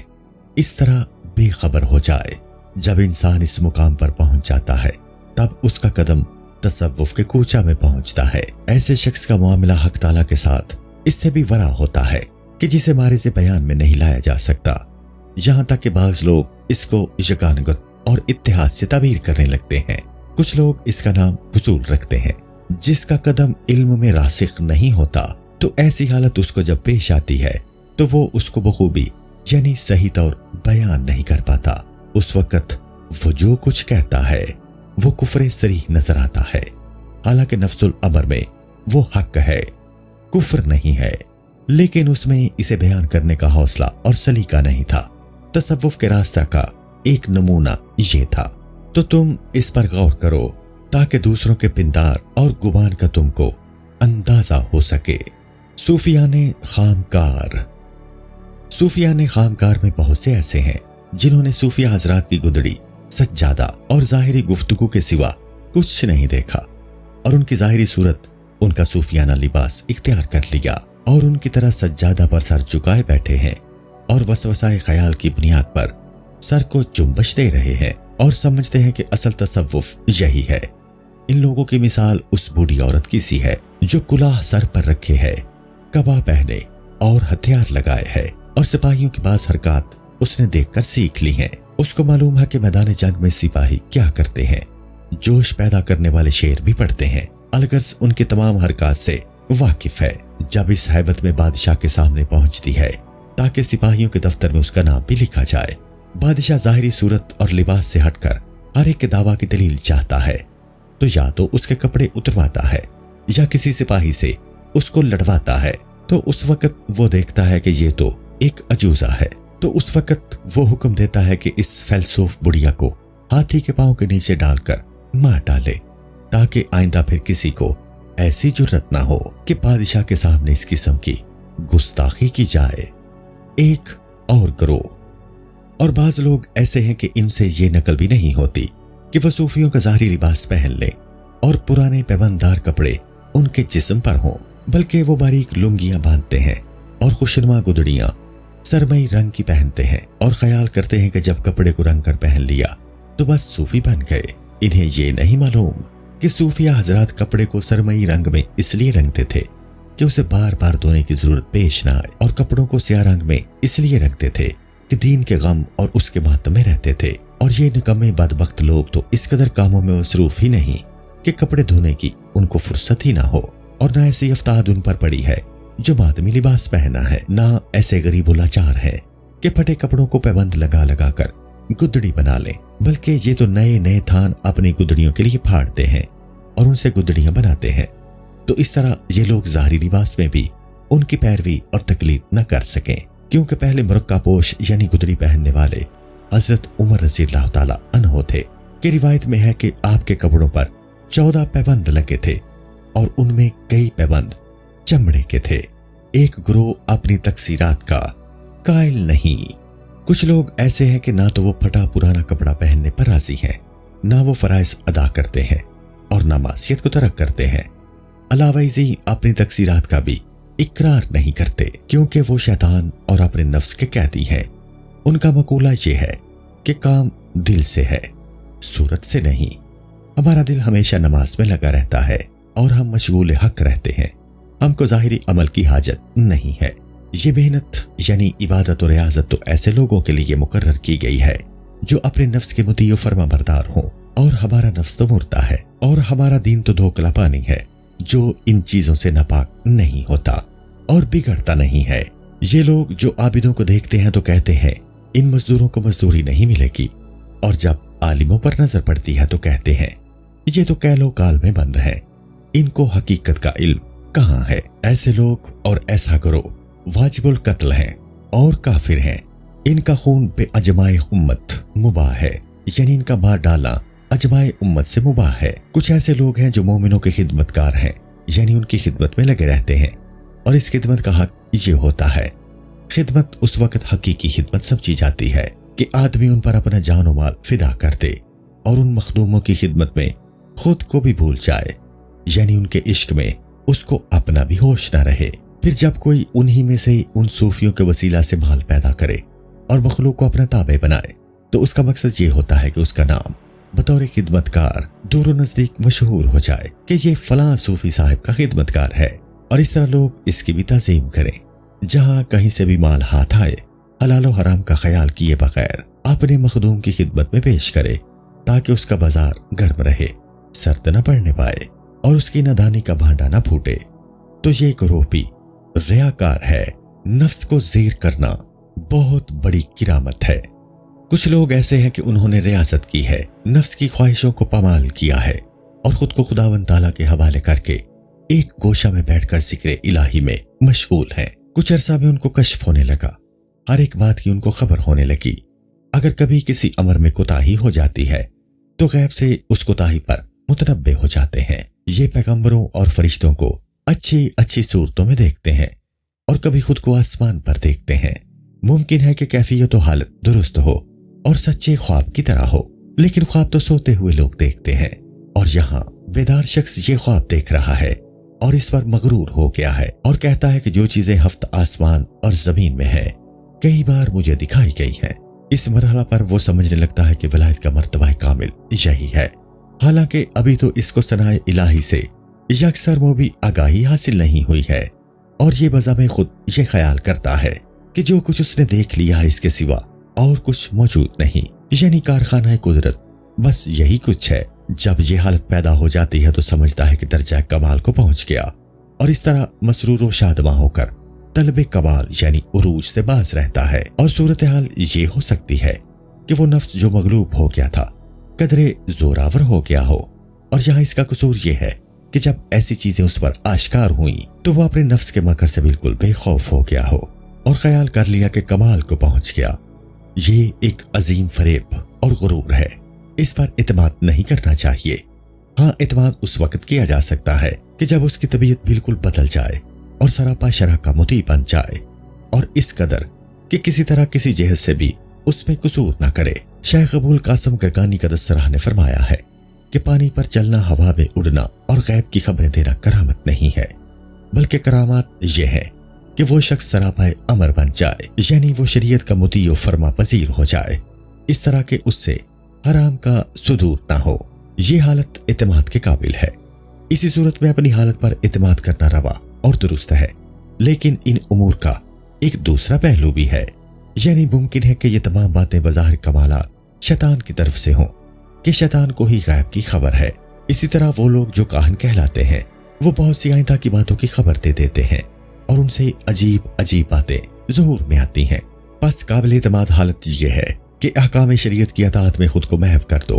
اس طرح بے خبر ہو جائے۔ جب انسان اس مقام پر پہنچ جاتا ہے تب اس کا قدم تصوف کے کوچہ میں پہنچتا ہے۔ ایسے شخص کا معاملہ حق تعالیٰ کے ساتھ اس سے بھی ورا ہوتا ہے کہ جسے مارز بیان میں نہیں لایا جا سکتا، یہاں تک کہ بعض لوگ اس کو یگانگت اور اتحاد سے تعبیر کرنے لگتے ہیں۔ کچھ لوگ اس کا نام وصول رکھتے ہیں۔ جس کا قدم علم میں راسخ نہیں ہوتا تو ایسی حالت اس کو جب پیش آتی ہے تو وہ اس کو بخوبی یعنی صحیح طور بیان نہیں کر پاتا۔ اس وقت وہ جو کچھ کہتا ہے وہ کفر صریح نظر آتا ہے، حالانکہ نفس الامر میں وہ حق ہے، کفر نہیں ہے، لیکن اس میں اسے بیان کرنے کا حوصلہ اور سلیقہ نہیں تھا۔ تصوف کے راستہ کا ایک نمونہ یہ تھا۔ تو تم اس پر غور کرو تاکہ دوسروں کے پندار اور گمان کا تم کو اندازہ ہو سکے۔ صوفیان خامکار میں بہت سے ایسے ہیں جنہوں نے صوفیہ حضرات کی گدڑی، سجادہ اور ظاہری گفتگو کے سوا کچھ نہیں دیکھا، اور ان کی ظاہری صورت ان کا صوفیانہ لباس اختیار کر لیا، اور ان کی طرح سجادہ پر سر جھکائے بیٹھے ہیں اور وسوسہ خیال کی بنیاد پر سر کو چنبش دے رہے ہیں اور سمجھتے ہیں کہ اصل تصوف یہی ہے۔ ان لوگوں کی مثال اس بوڑھی عورت کی سی ہے جو کلاه سر پر رکھے ہے، قبا پہنے اور ہتھیار لگائے ہے، اور سپاہیوں کی بعض حرکات اس نے دیکھ کر سیکھ لی ہیں۔ اس کو معلوم ہے کہ میدان جنگ میں سپاہی کیا کرتے ہیں، جوش پیدا کرنے والے شعر بھی پڑھتے ہیں، الغرض ان کی تمام حرکات سے واقف ہے۔ جب اس ہیبت میں بادشاہ کے سامنے پہنچتی ہے تاکہ سپاہیوں کے دفتر میں اس کا نام بھی لکھا جائے، بادشاہ ظاہری صورت اور لباس سے ہٹ کر ہر ایک کے دعویٰ کی دلیل چاہتا ہے، تو یا تو اس کے کپڑے اترواتا ہے یا کسی سپاہی سے اس کو لڑواتا ہے۔ تو اس وقت وہ دیکھتا ہے کہ یہ تو ایک عجوزہ ہے، تو اس وقت وہ حکم دیتا ہے کہ اس فیلسوف بڑھیا کو ہاتھی کے پاؤں کے نیچے ڈال کر مار ڈالے، تاکہ آئندہ پھر کسی کو ایسی جرت نہ ہو کہ بادشاہ کے سامنے اس قسم کی گستاخی کی جائے۔ ایک اور گروہ، اور بعض لوگ ایسے ہیں کہ ان سے یہ نقل بھی نہیں ہوتی کہ وہ صوفیوں کا ظاہری لباس پہن لیں اور پرانے پیوندار کپڑے ان کے جسم پر ہوں، بلکہ وہ باریک لنگیاں باندھتے ہیں اور خوشنما گدڑیاں سرمئی رنگ کی پہنتے ہیں، اور خیال کرتے ہیں کہ جب کپڑے کو رنگ کر پہن لیا تو بس صوفی بن گئے۔ انہیں یہ نہیں معلوم کہ صوفیہ حضرات کپڑے کو سرمئی رنگ میں اس لیے رنگتے تھے کہ اسے بار بار دھونے کی ضرورت پیش نہ آئے، اور کپڑوں کو سیاہ رنگ میں اس لیے رنگتے تھے کہ دین کے غم اور اس کے ماتم میں رہتے تھے۔ اور یہ نکمے بدبخت لوگ تو اس قدر کاموں میں مصروف ہی نہیں کہ کپڑے دھونے کی ان کو فرصت ہی نہ ہو، اور نہ ایسی افتاد ان پر پڑی ہے جو مادمی لباس پہنا ہے، نہ ایسے غریب و لاچار ہیں کہ پھٹے کپڑوں کو پیبند لگا لگا کر گدڑی بنا لیں، بلکہ یہ تو نئے نئے تھان اپنی گدڑیوں کے لیے پھاڑتے ہیں اور ان سے گدڑیاں بناتے ہیں۔ تو اس طرح یہ لوگ ظاہری لباس میں بھی ان کی پیروی اور تقلید نہ کر سکیں، کیونکہ پہلے مرقع پوش یعنی گدڑی پہننے والے حضرت عمر رضی اللہ تعالیٰ عنہ تھے، کہ روایت میں ہے کہ آپ کے کپڑوں پر 14 پیبند لگے تھے اور ان میں کئی پیبند چمڑے کے تھے۔ ایک گروہ اپنی تقصیرات کا قائل نہیں۔ کچھ لوگ ایسے ہیں کہ نہ تو وہ پھٹا پرانا کپڑا پہننے پر راضی ہیں، نہ وہ فرائض ادا کرتے ہیں اور نہ معصیت کو ترک کرتے ہیں۔ علاوہ ازیں اپنی تقصیرات کا بھی اقرار نہیں کرتے، کیونکہ وہ شیطان اور اپنے نفس کے قیدی ہیں۔ ان کا مقولہ یہ ہے کہ کام دل سے ہے، صورت سے نہیں۔ ہمارا دل ہمیشہ نماز میں لگا رہتا ہے اور ہم مشغول حق رہتے ہیں، ہم کو ظاہری عمل کی حاجت نہیں ہے۔ یہ محنت یعنی عبادت و ریاضت تو ایسے لوگوں کے لیے مقرر کی گئی ہے جو اپنے نفس کے مطیع و فرما بردار ہوں، اور ہمارا نفس تو مردہ ہے اور ہمارا دین تو دھوکلا پانی ہے جو ان چیزوں سے ناپاک نہیں ہوتا اور بگڑتا نہیں ہے۔ یہ لوگ جو عابدوں کو دیکھتے ہیں تو کہتے ہیں ان مزدوروں کو مزدوری نہیں ملے گی، اور جب عالموں پر نظر پڑتی ہے تو کہتے ہیں یہ تو کیل و کال میں بند ہے، ان کو حقیقت کا علم کہاں ہے۔ ایسے لوگ اور ایسا گروہ واجب القتل ہیں اور کافر ہیں، ان کا خون بے اجماع امت مباح ہے، یعنی ان کا مار ڈالنا اجماع امت سے مباح ہے۔ کچھ ایسے لوگ ہیں جو مومنوں کے خدمتگار ہیں، یعنی ان کی خدمت میں لگے رہتے ہیں، اور اس خدمت کا حق یہ ہوتا ہے۔ خدمت اس وقت حقیقی خدمت سمجھی جاتی ہے کہ آدمی ان پر اپنا جان و مال فدا کر دے اور ان مخدوموں کی خدمت میں خود کو بھی بھول جائے، یعنی ان کے عشق میں اس کو اپنا بھی ہوش نہ رہے۔ پھر جب کوئی انہی میں سے ان صوفیوں کے وسیلہ سے مال پیدا کرے اور مخلوق کو اپنا تابع بنائے تو اس کا مقصد یہ ہوتا ہے کہ اس کا نام بطور خدمتگار دور و نزدیک مشہور ہو جائے کہ یہ فلاں صوفی صاحب کا خدمتگار ہے، اور اس طرح لوگ اس کی بھی تعظیم کریں۔ جہاں کہیں سے بھی مال ہاتھ آئے، حلال و حرام کا خیال کیے بغیر اپنے مخدوم کی خدمت میں پیش کرے تاکہ اس کا بازار گرم رہے، سرد نہ پڑنے پائے اور اس کی نادانی کا بھانڈا نہ پھوٹے۔ تو یہ گروہ بھی ریاکار ہے۔ نفس کو زیر کرنا بہت بڑی کرامت ہے۔ کچھ لوگ ایسے ہیں کہ انہوں نے ریاست کی ہے، نفس کی خواہشوں کو پامال کیا ہے اور خود کو خداوند تعالیٰ کے حوالے کر کے ایک گوشہ میں بیٹھ کر ذکر الہی میں مشغول ہیں۔ کچھ عرصہ میں ان کو کشف ہونے لگا، ہر ایک بات کی ان کو خبر ہونے لگی۔ اگر کبھی کسی امر میں کوتاہی ہو جاتی ہے تو غیب سے اس کوتاہی پر متنبع ہو جاتے ہیں۔ یہ پیغمبروں اور فرشتوں کو اچھی اچھی صورتوں میں دیکھتے ہیں اور کبھی خود کو آسمان پر دیکھتے ہیں۔ ممکن ہے کہ کیفیت و حالت درست ہو اور سچے خواب کی طرح ہو، لیکن خواب تو سوتے ہوئے لوگ دیکھتے ہیں، اور یہاں بیدار شخص یہ خواب دیکھ رہا ہے اور اس پر مغرور ہو گیا ہے اور کہتا ہے کہ جو چیزیں ہفت آسمان اور زمین میں ہیں کئی بار مجھے دکھائی گئی ہیں۔ اس مرحلہ پر وہ سمجھنے لگتا ہے کہ ولایت کا مرتبہ کامل یہی ہے، حالانکہ ابھی تو اس کو ثنائے الہی سے یکسر وہ بھی آگاہی حاصل نہیں ہوئی ہے، اور یہ بذمِ خود یہ خیال کرتا ہے کہ جو کچھ اس نے دیکھ لیا ہے اس کے سوا اور کچھ موجود نہیں، یعنی کارخانہ قدرت بس یہی کچھ ہے۔ جب یہ حالت پیدا ہو جاتی ہے تو سمجھتا ہے کہ درجہ کمال کو پہنچ گیا، اور اس طرح مسرور و شادماں ہو کر طلب کمال یعنی عروج سے باز رہتا ہے۔ اور صورتحال یہ ہو سکتی ہے کہ وہ نفس جو مغلوب ہو گیا تھا قدرے زوراور ہو گیا ہو، اور یہاں اس کا قصور یہ ہے کہ جب ایسی چیزیں اس پر آشکار ہوئیں تو وہ اپنے نفس کے مکر سے بالکل بے خوف ہو گیا ہو اور خیال کر لیا کہ کمال کو پہنچ گیا۔ یہ ایک عظیم فریب اور غرور ہے، اس پر اعتماد نہیں کرنا چاہیے۔ ہاں، اعتماد اس وقت کیا جا سکتا ہے کہ جب اس کی طبیعت بالکل بدل جائے اور سراپا شرح کا مطیع بن جائے، اور اس قدر کہ کسی طرح کسی جہت سے بھی اس میں قصور نہ کرے۔ شیخ ابو القاسم کرکانی قدسرہ نے فرمایا ہے کہ پانی پر چلنا، ہوا میں اڑنا اور غیب کی خبریں دینا کرامت نہیں ہے، بلکہ کرامات یہ ہے کہ وہ شخص سراپا امر بن جائے، یعنی وہ شریعت کا مطیع و فرما پذیر ہو جائے، اس طرح کہ اس سے حرام کا صدور نہ ہو۔ یہ حالت اعتماد کے قابل ہے۔ اسی صورت میں اپنی حالت پر اعتماد کرنا روا اور درست ہے، لیکن ان امور کا ایک دوسرا پہلو بھی ہے، یعنی ممکن ہے کہ یہ تمام باتیں بظاہر کمالات شیطان کی طرف سے ہوں کہ شیطان کو ہی غیب کی خبر ہے۔ اسی طرح وہ لوگ جو کاہن کہلاتے ہیں وہ بہت سی آئندہ کی باتوں کی خبر دے دیتے ہیں اور ان سے عجیب عجیب باتیں ظہور میں آتی ہیں۔ بس قابل اعتماد حالت یہ ہے کہ احکام شریعت کی اطاعت میں خود کو محو کر دو۔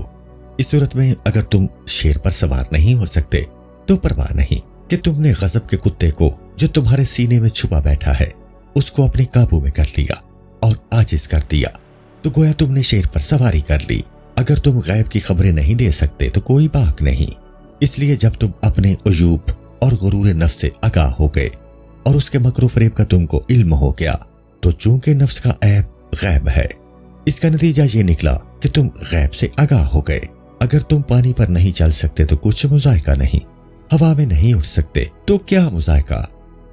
اس صورت میں اگر تم شیر پر سوار نہیں ہو سکتے تو پرواہ نہیں کہ تم نے غضب کے کتے کو جو تمہارے سینے میں چھپا بیٹھا ہے اس کو اپنے قابو میں کر لیا اور عاجز کر دیا، تو گویا تم نے شیر پر سواری کر لی۔ اگر تم غیب کی خبریں نہیں دے سکتے تو کوئی باک نہیں، اس لیے جب تم اپنے عجوب اور غرور نفس سے آگاہ ہو گئے اور اس کے مکر و فریب کا تم کو علم ہو گیا، تو چونکہ نفس کا عیب غیب ہے، اس کا نتیجہ یہ نکلا کہ تم غیب سے آگاہ ہو گئے۔ اگر تم پانی پر نہیں چل سکتے تو کچھ مذائقہ نہیں، ہوا میں نہیں اڑ سکتے تو کیا مذائقہ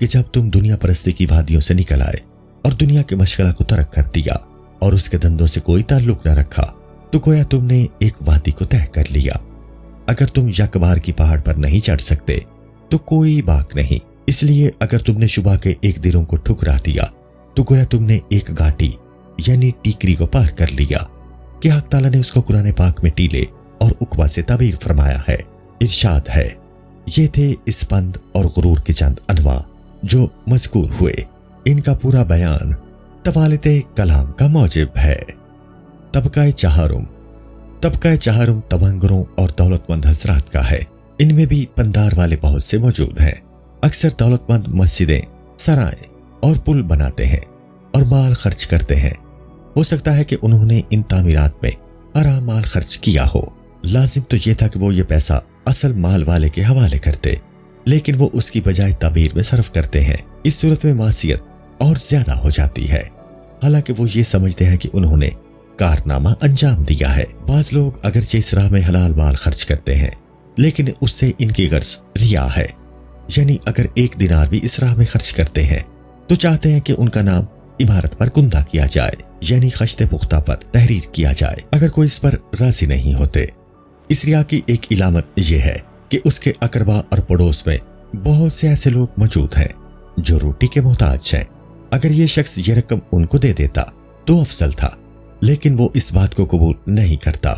کہ جب تم دنیا پرستی کی وادیوں سے نکل آئے اور دنیا کے مشغلہ کو ترک کر دیا اور اس کے دندوں سے کوئی تعلق نہ رکھا، تو گویا تم نے ایک وادی کو طے کر لیا۔ اگر تم یک بار کی پہاڑ پر نہیں چڑھ سکتے تو کوئی باک نہیں، اس لیے اگر تم نے شبہ کے ایک دلوں کو ٹھکرا دیا تو گویا تم نے ایک گھاٹی یعنی ٹیکری کو پار کر لیا کہ حق تعالیٰ نے اس کو قرآن پاک میں ٹیلے اور عقبہ سے تعبیر فرمایا ہے۔ ارشاد ہے، یہ تھے اس پند اور غرور کے چند انواع جو مذکور ہوئے، ان کا پورا بیان توالت کلام کا موجب ہے۔ طبقہ چہارم تونگروں اور دولت مند حضرات کا ہے، ان میں بھی پندار والے بہت سے موجود ہیں۔ اکثر دولت مند مسجدیں، سرائیں اور پل بناتے ہیں اور مال خرچ کرتے ہیں۔ ہو سکتا ہے کہ انہوں نے ان تعمیرات میں حرام مال خرچ کیا ہو، لازم تو یہ تھا کہ وہ یہ پیسہ اصل مال والے کے حوالے کرتے، لیکن وہ اس کی بجائے تعمیر میں صرف کرتے ہیں۔ اس صورت میں معصیت اور زیادہ ہو جاتی ہے، حالانکہ وہ یہ سمجھتے ہیں کہ انہوں نے کارنامہ انجام دیا ہے۔ بعض لوگ اگرچہ اس راہ میں حلال مال خرچ کرتے ہیں، لیکن اس سے ان کی غرض ریا ہے، یعنی اگر ایک دینار بھی اس راہ میں خرچ کرتے ہیں تو چاہتے ہیں کہ ان کا نام عمارت پر کندہ کیا جائے، یعنی خشت پختہ پر تحریر کیا جائے۔ اگر کوئی اس پر راضی نہیں ہوتے، اس ریا کی ایک علامت یہ ہے کہ اس کے اقربا اور پڑوس میں بہت سے ایسے لوگ موجود ہیں جو روٹی کے محتاج ہیں، اگر یہ شخص یہ رقم ان کو دے دیتا تو افضل تھا، لیکن وہ اس بات کو قبول نہیں کرتا،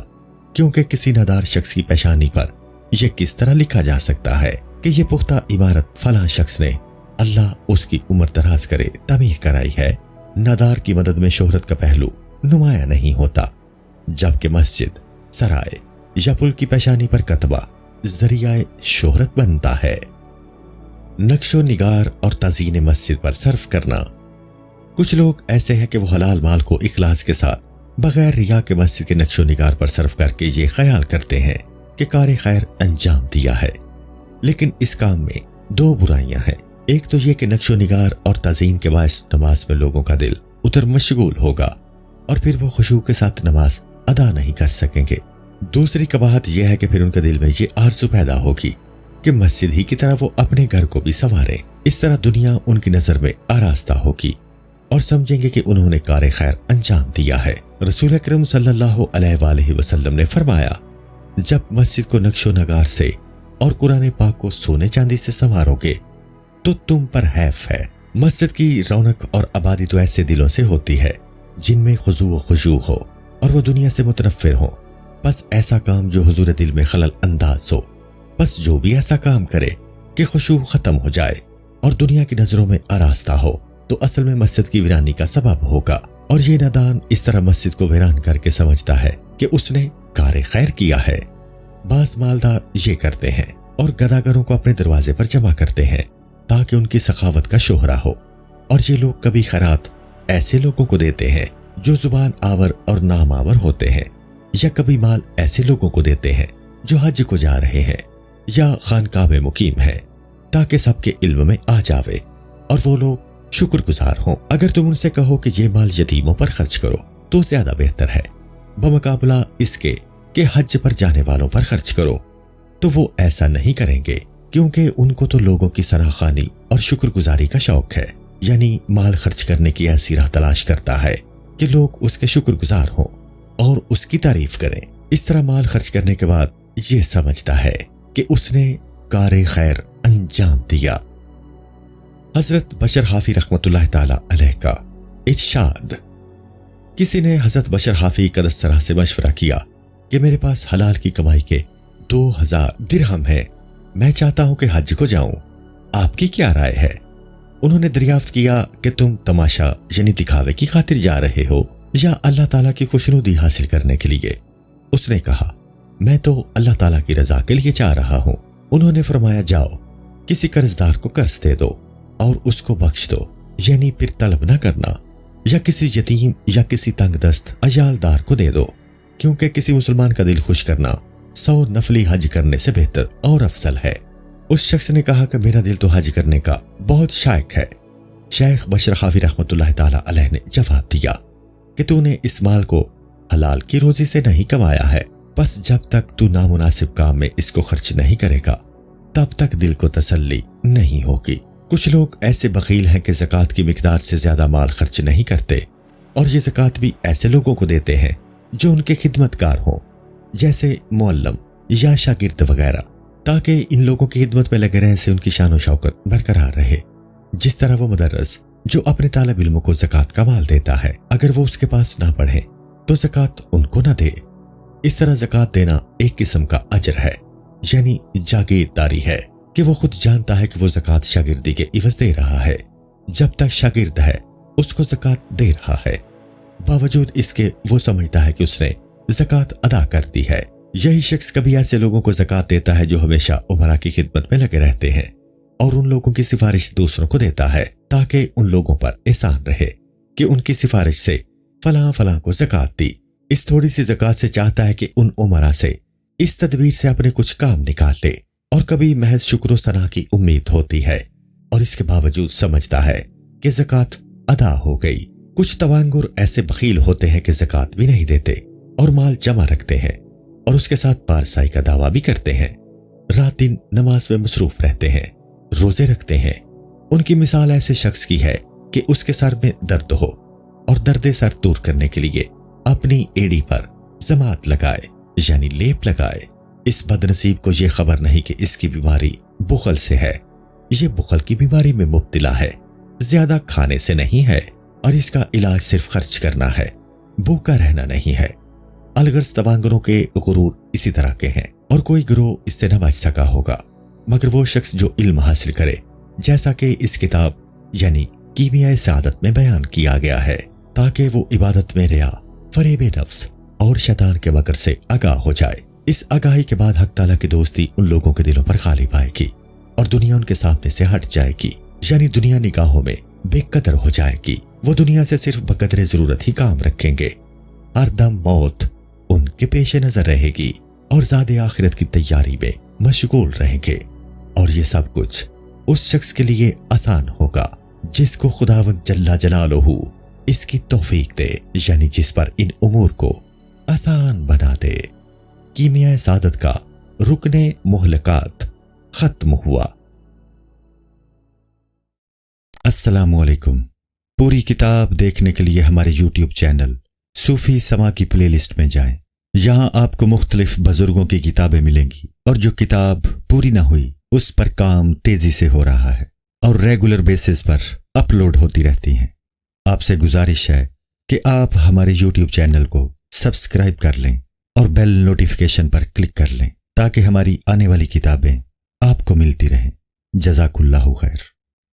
کیونکہ کسی نادار شخص کی پیشانی پر یہ کس طرح لکھا جا سکتا ہے کہ یہ پختہ عمارت فلاں شخص نے، اللہ اس کی عمر دراز کرے، تعمیر کرائی ہے۔ نادار کی مدد میں شہرت کا پہلو نمایاں نہیں ہوتا، جبکہ مسجد، سرائے یا پل کی پیشانی پر کتبہ ذریعہ شہرت بنتا ہے۔ نقش و نگار اور تزئین مسجد پر صرف کرنا۔ کچھ لوگ ایسے ہیں کہ وہ حلال مال کو اخلاص کے ساتھ بغیر ریا کے مسجد کے نقش و نگار پر صرف کر کے یہ خیال کرتے ہیں کہ کار خیر انجام دیا ہے، لیکن اس کام میں دو برائیاں ہیں۔ ایک تو یہ کہ نقش و نگار اور تزئین کے باعث نماز میں لوگوں کا دل ادھر مشغول ہوگا اور پھر وہ خشوع کے ساتھ نماز ادا نہیں کر سکیں گے۔ دوسری قباحت یہ ہے کہ پھر ان کے دل میں یہ آرزو پیدا ہوگی کہ مسجد ہی کی طرح وہ اپنے گھر کو بھی سنواریں۔ اس طرح دنیا ان کی نظر میں آراستہ ہوگی اور سمجھیں گے کہ انہوں نے کار خیر انجام دیا ہے۔ رسول اکرم صلی اللہ علیہ وآلہ وسلم نے فرمایا، جب مسجد کو نقش و نگار سے اور قرآن پاک کو سونے چاندی سے سنوارو گے تو تم پر حیف ہے۔ مسجد کی رونق اور آبادی تو ایسے دلوں سے ہوتی ہے جن میں خضوع و خشوع ہو اور وہ دنیا سے متنفر ہو، بس ایسا کام جو حضور دل میں خلل انداز ہو، بس جو بھی ایسا کام کرے کہ خشوع ختم ہو جائے اور دنیا کی نظروں میں آراستہ ہو تو اصل میں مسجد کی ویرانی کا سبب ہوگا۔ اور یہ نادان اس طرح مسجد کو ویران کر کے سمجھتا ہے کہ اس نے کار خیر کیا ہے۔ بعض مالدار یہ کرتے ہیں اور گداگروں کو اپنے دروازے پر جمع کرتے ہیں تاکہ ان کی سخاوت کا شہرہ ہو، اور یہ لوگ کبھی خیرات ایسے لوگوں کو دیتے ہیں جو زبان آور اور نام آور ہوتے ہیں، یا کبھی مال ایسے لوگوں کو دیتے ہیں جو حج کو جا رہے ہیں یا خانقاہ میں مقیم ہیں، تاکہ سب کے علم میں آ جاوے اور وہ لوگ شکر گزار ہوں۔ اگر تم ان سے کہو کہ یہ مال یتیموں پر خرچ کرو تو زیادہ بہتر ہے، بمقابلہ اس کے کہ حج پر جانے والوں پر خرچ کرو، تو وہ ایسا نہیں کریں گے، کیونکہ ان کو تو لوگوں کی سراخانی اور شکر گزاری کا شوق ہے، یعنی مال خرچ کرنے کی ایسی راہ تلاش کرتا ہے کہ لوگ اس کے شکر گزار ہوں اور اس کی تعریف کریں۔ اس طرح مال خرچ کرنے کے بعد یہ سمجھتا ہے کہ اس نے کار خیر انجام دیا۔ حضرت بشر حافی رحمۃ اللہ تعالی علیہ کا ارشاد، کسی نے حضرت بشر حافی قدس سرہ سے مشورہ کیا کہ میرے پاس حلال کی کمائی کے 2000 درہم ہے، میں چاہتا ہوں کہ حج کو جاؤں، آپ کی کیا رائے ہے؟ انہوں نے دریافت کیا کہ تم تماشا یعنی دکھاوے کی خاطر جا رہے ہو یا اللہ تعالیٰ کی خوشنودی حاصل کرنے کے لیے؟ اس نے کہا، میں تو اللہ تعالیٰ کی رضا کے لیے جا رہا ہوں۔ انہوں نے فرمایا، جاؤ کسی قرضدار کو قرض دے دو اور اس کو بخش دو، یعنی پھر طلب نہ کرنا، یا کسی یتیم یا کسی تنگ دست عیالدار کو دے دو، کیونکہ کسی مسلمان کا دل خوش کرنا 100 نفلی حج کرنے سے بہتر اور افضل ہے۔ اس شخص نے کہا کہ میرا دل تو حج کرنے کا بہت شائق ہے۔ شیخ بشر حافی رحمۃ اللہ تعالی علیہ نے جواب دیا کہ تو نے اس مال کو حلال کی روزی سے نہیں کمایا ہے، بس جب تک تو نامناسب کام میں اس کو خرچ نہیں کرے گا تب تک دل کو تسلی نہیں ہوگی۔ کچھ لوگ ایسے بخیل ہیں کہ زکوٰۃ کی مقدار سے زیادہ مال خرچ نہیں کرتے، اور یہ زکوٰۃ بھی ایسے لوگوں کو دیتے ہیں جو ان کے خدمتگار ہوں، جیسے معلم یا شاگرد وغیرہ، تاکہ ان لوگوں کی خدمت میں لگے رہنے سے ان کی شان و شوکت برقرار رہے۔ جس طرح وہ مدرس جو اپنے طالب علموں کو زکوٰۃ کا مال دیتا ہے، اگر وہ اس کے پاس نہ پڑھیں تو زکوٰۃ ان کو نہ دے۔ اس طرح زکوٰۃ دینا ایک قسم کا اجر ہے، یعنی جاگیرداری ہے کہ وہ خود جانتا ہے کہ وہ زکوٰۃ شاگردی کے عوض دے رہا ہے۔ جب تک شاگرد ہے اس کو زکوٰۃ دے رہا ہے، باوجود اس کے وہ سمجھتا ہے کہ اس نے زکوٰۃ ادا کر دی ہے۔ یہی شخص کبھی ایسے لوگوں کو زکوٰۃ دیتا ہے جو ہمیشہ امراء کی خدمت میں لگے رہتے ہیں، اور ان لوگوں کی سفارش دوسروں کو دیتا ہے تاکہ ان لوگوں پر احسان رہے کہ ان کی سفارش سے فلاں فلاں کو زکوٰۃ دی۔ اس تھوڑی سی زکوٰۃ سے چاہتا ہے کہ ان امراء سے اس تدبیر سے اپنے کچھ کام نکال لے، اور کبھی محض شکر و ثنا کی امید ہوتی ہے، اور اس کے باوجود سمجھتا ہے کہ زکوٰۃ ادا ہو گئی۔ کچھ توانگر ایسے بخیل ہوتے ہیں کہ زکوٰۃ بھی نہیں دیتے اور مال جمع رکھتے ہیں، اور اس کے ساتھ پارسائی کا دعویٰ بھی کرتے ہیں، رات دن نماز میں مصروف رہتے ہیں، روزے رکھتے ہیں۔ ان کی مثال ایسے شخص کی ہے کہ اس کے سر میں درد ہو اور درد سر دور کرنے کے لیے اپنی ایڑی پر ضماد لگائے، یعنی لیپ لگائے۔ اس بد نصیب کو یہ خبر نہیں کہ اس کی بیماری بخل سے ہے، یہ بخل کی بیماری میں مبتلا ہے، زیادہ کھانے سے نہیں ہے، اور اس کا علاج صرف خرچ کرنا ہے، بھوکا رہنا نہیں ہے۔ الغرض تواںگروں کے غرور اسی طرح کے ہیں، اور کوئی گروہ اس سے نہ بچ سکا ہوگا مگر وہ شخص جو علم حاصل کرے، جیسا کہ اس کتاب یعنی کیمیائے سعادت میں بیان کیا گیا ہے، تاکہ وہ عبادت میں ریا، فریب نفس اور شیطان کے مکر سے آگاہ ہو جائے۔ اس آگاہی کے بعد حق تعالیٰ کی دوستی ان لوگوں کے دلوں پر غالب آئے گی اور دنیا ان کے سامنے سے ہٹ جائے گی، یعنی دنیا نگاہوں میں بے قدر ہو جائے گی۔ وہ دنیا سے صرف بقدر ضرورت ہی کام رکھیں گے، ہر دم موت ان کے پیش نظر رہے گی اور زاد آخرت کی تیاری میں مشغول رہیں گے، اور یہ سب کچھ اس شخص کے لیے آسان ہوگا جس کو خداوند جل جلالہ اس کی توفیق دے، یعنی جس پر ان امور کو آسان بنا دے۔ کیمیائے سعادت کا رکن مہلکات ختم ہوا۔ السلام علیکم۔ پوری کتاب دیکھنے کے لیے ہمارے یوٹیوب چینل صوفی سما کی پلے لسٹ میں جائیں۔ یہاں آپ کو مختلف بزرگوں کی کتابیں ملیں گی، اور جو کتاب پوری نہ ہوئی اس پر کام تیزی سے ہو رہا ہے اور ریگولر بیسس پر اپلوڈ ہوتی رہتی ہیں۔ آپ سے گزارش ہے کہ آپ ہمارے یوٹیوب چینل کو سبسکرائب کر لیں اور بیل نوٹیفیکیشن پر کلک کر لیں تاکہ ہماری آنے والی کتابیں آپ کو ملتی رہیں۔ جزاک اللہ خیر۔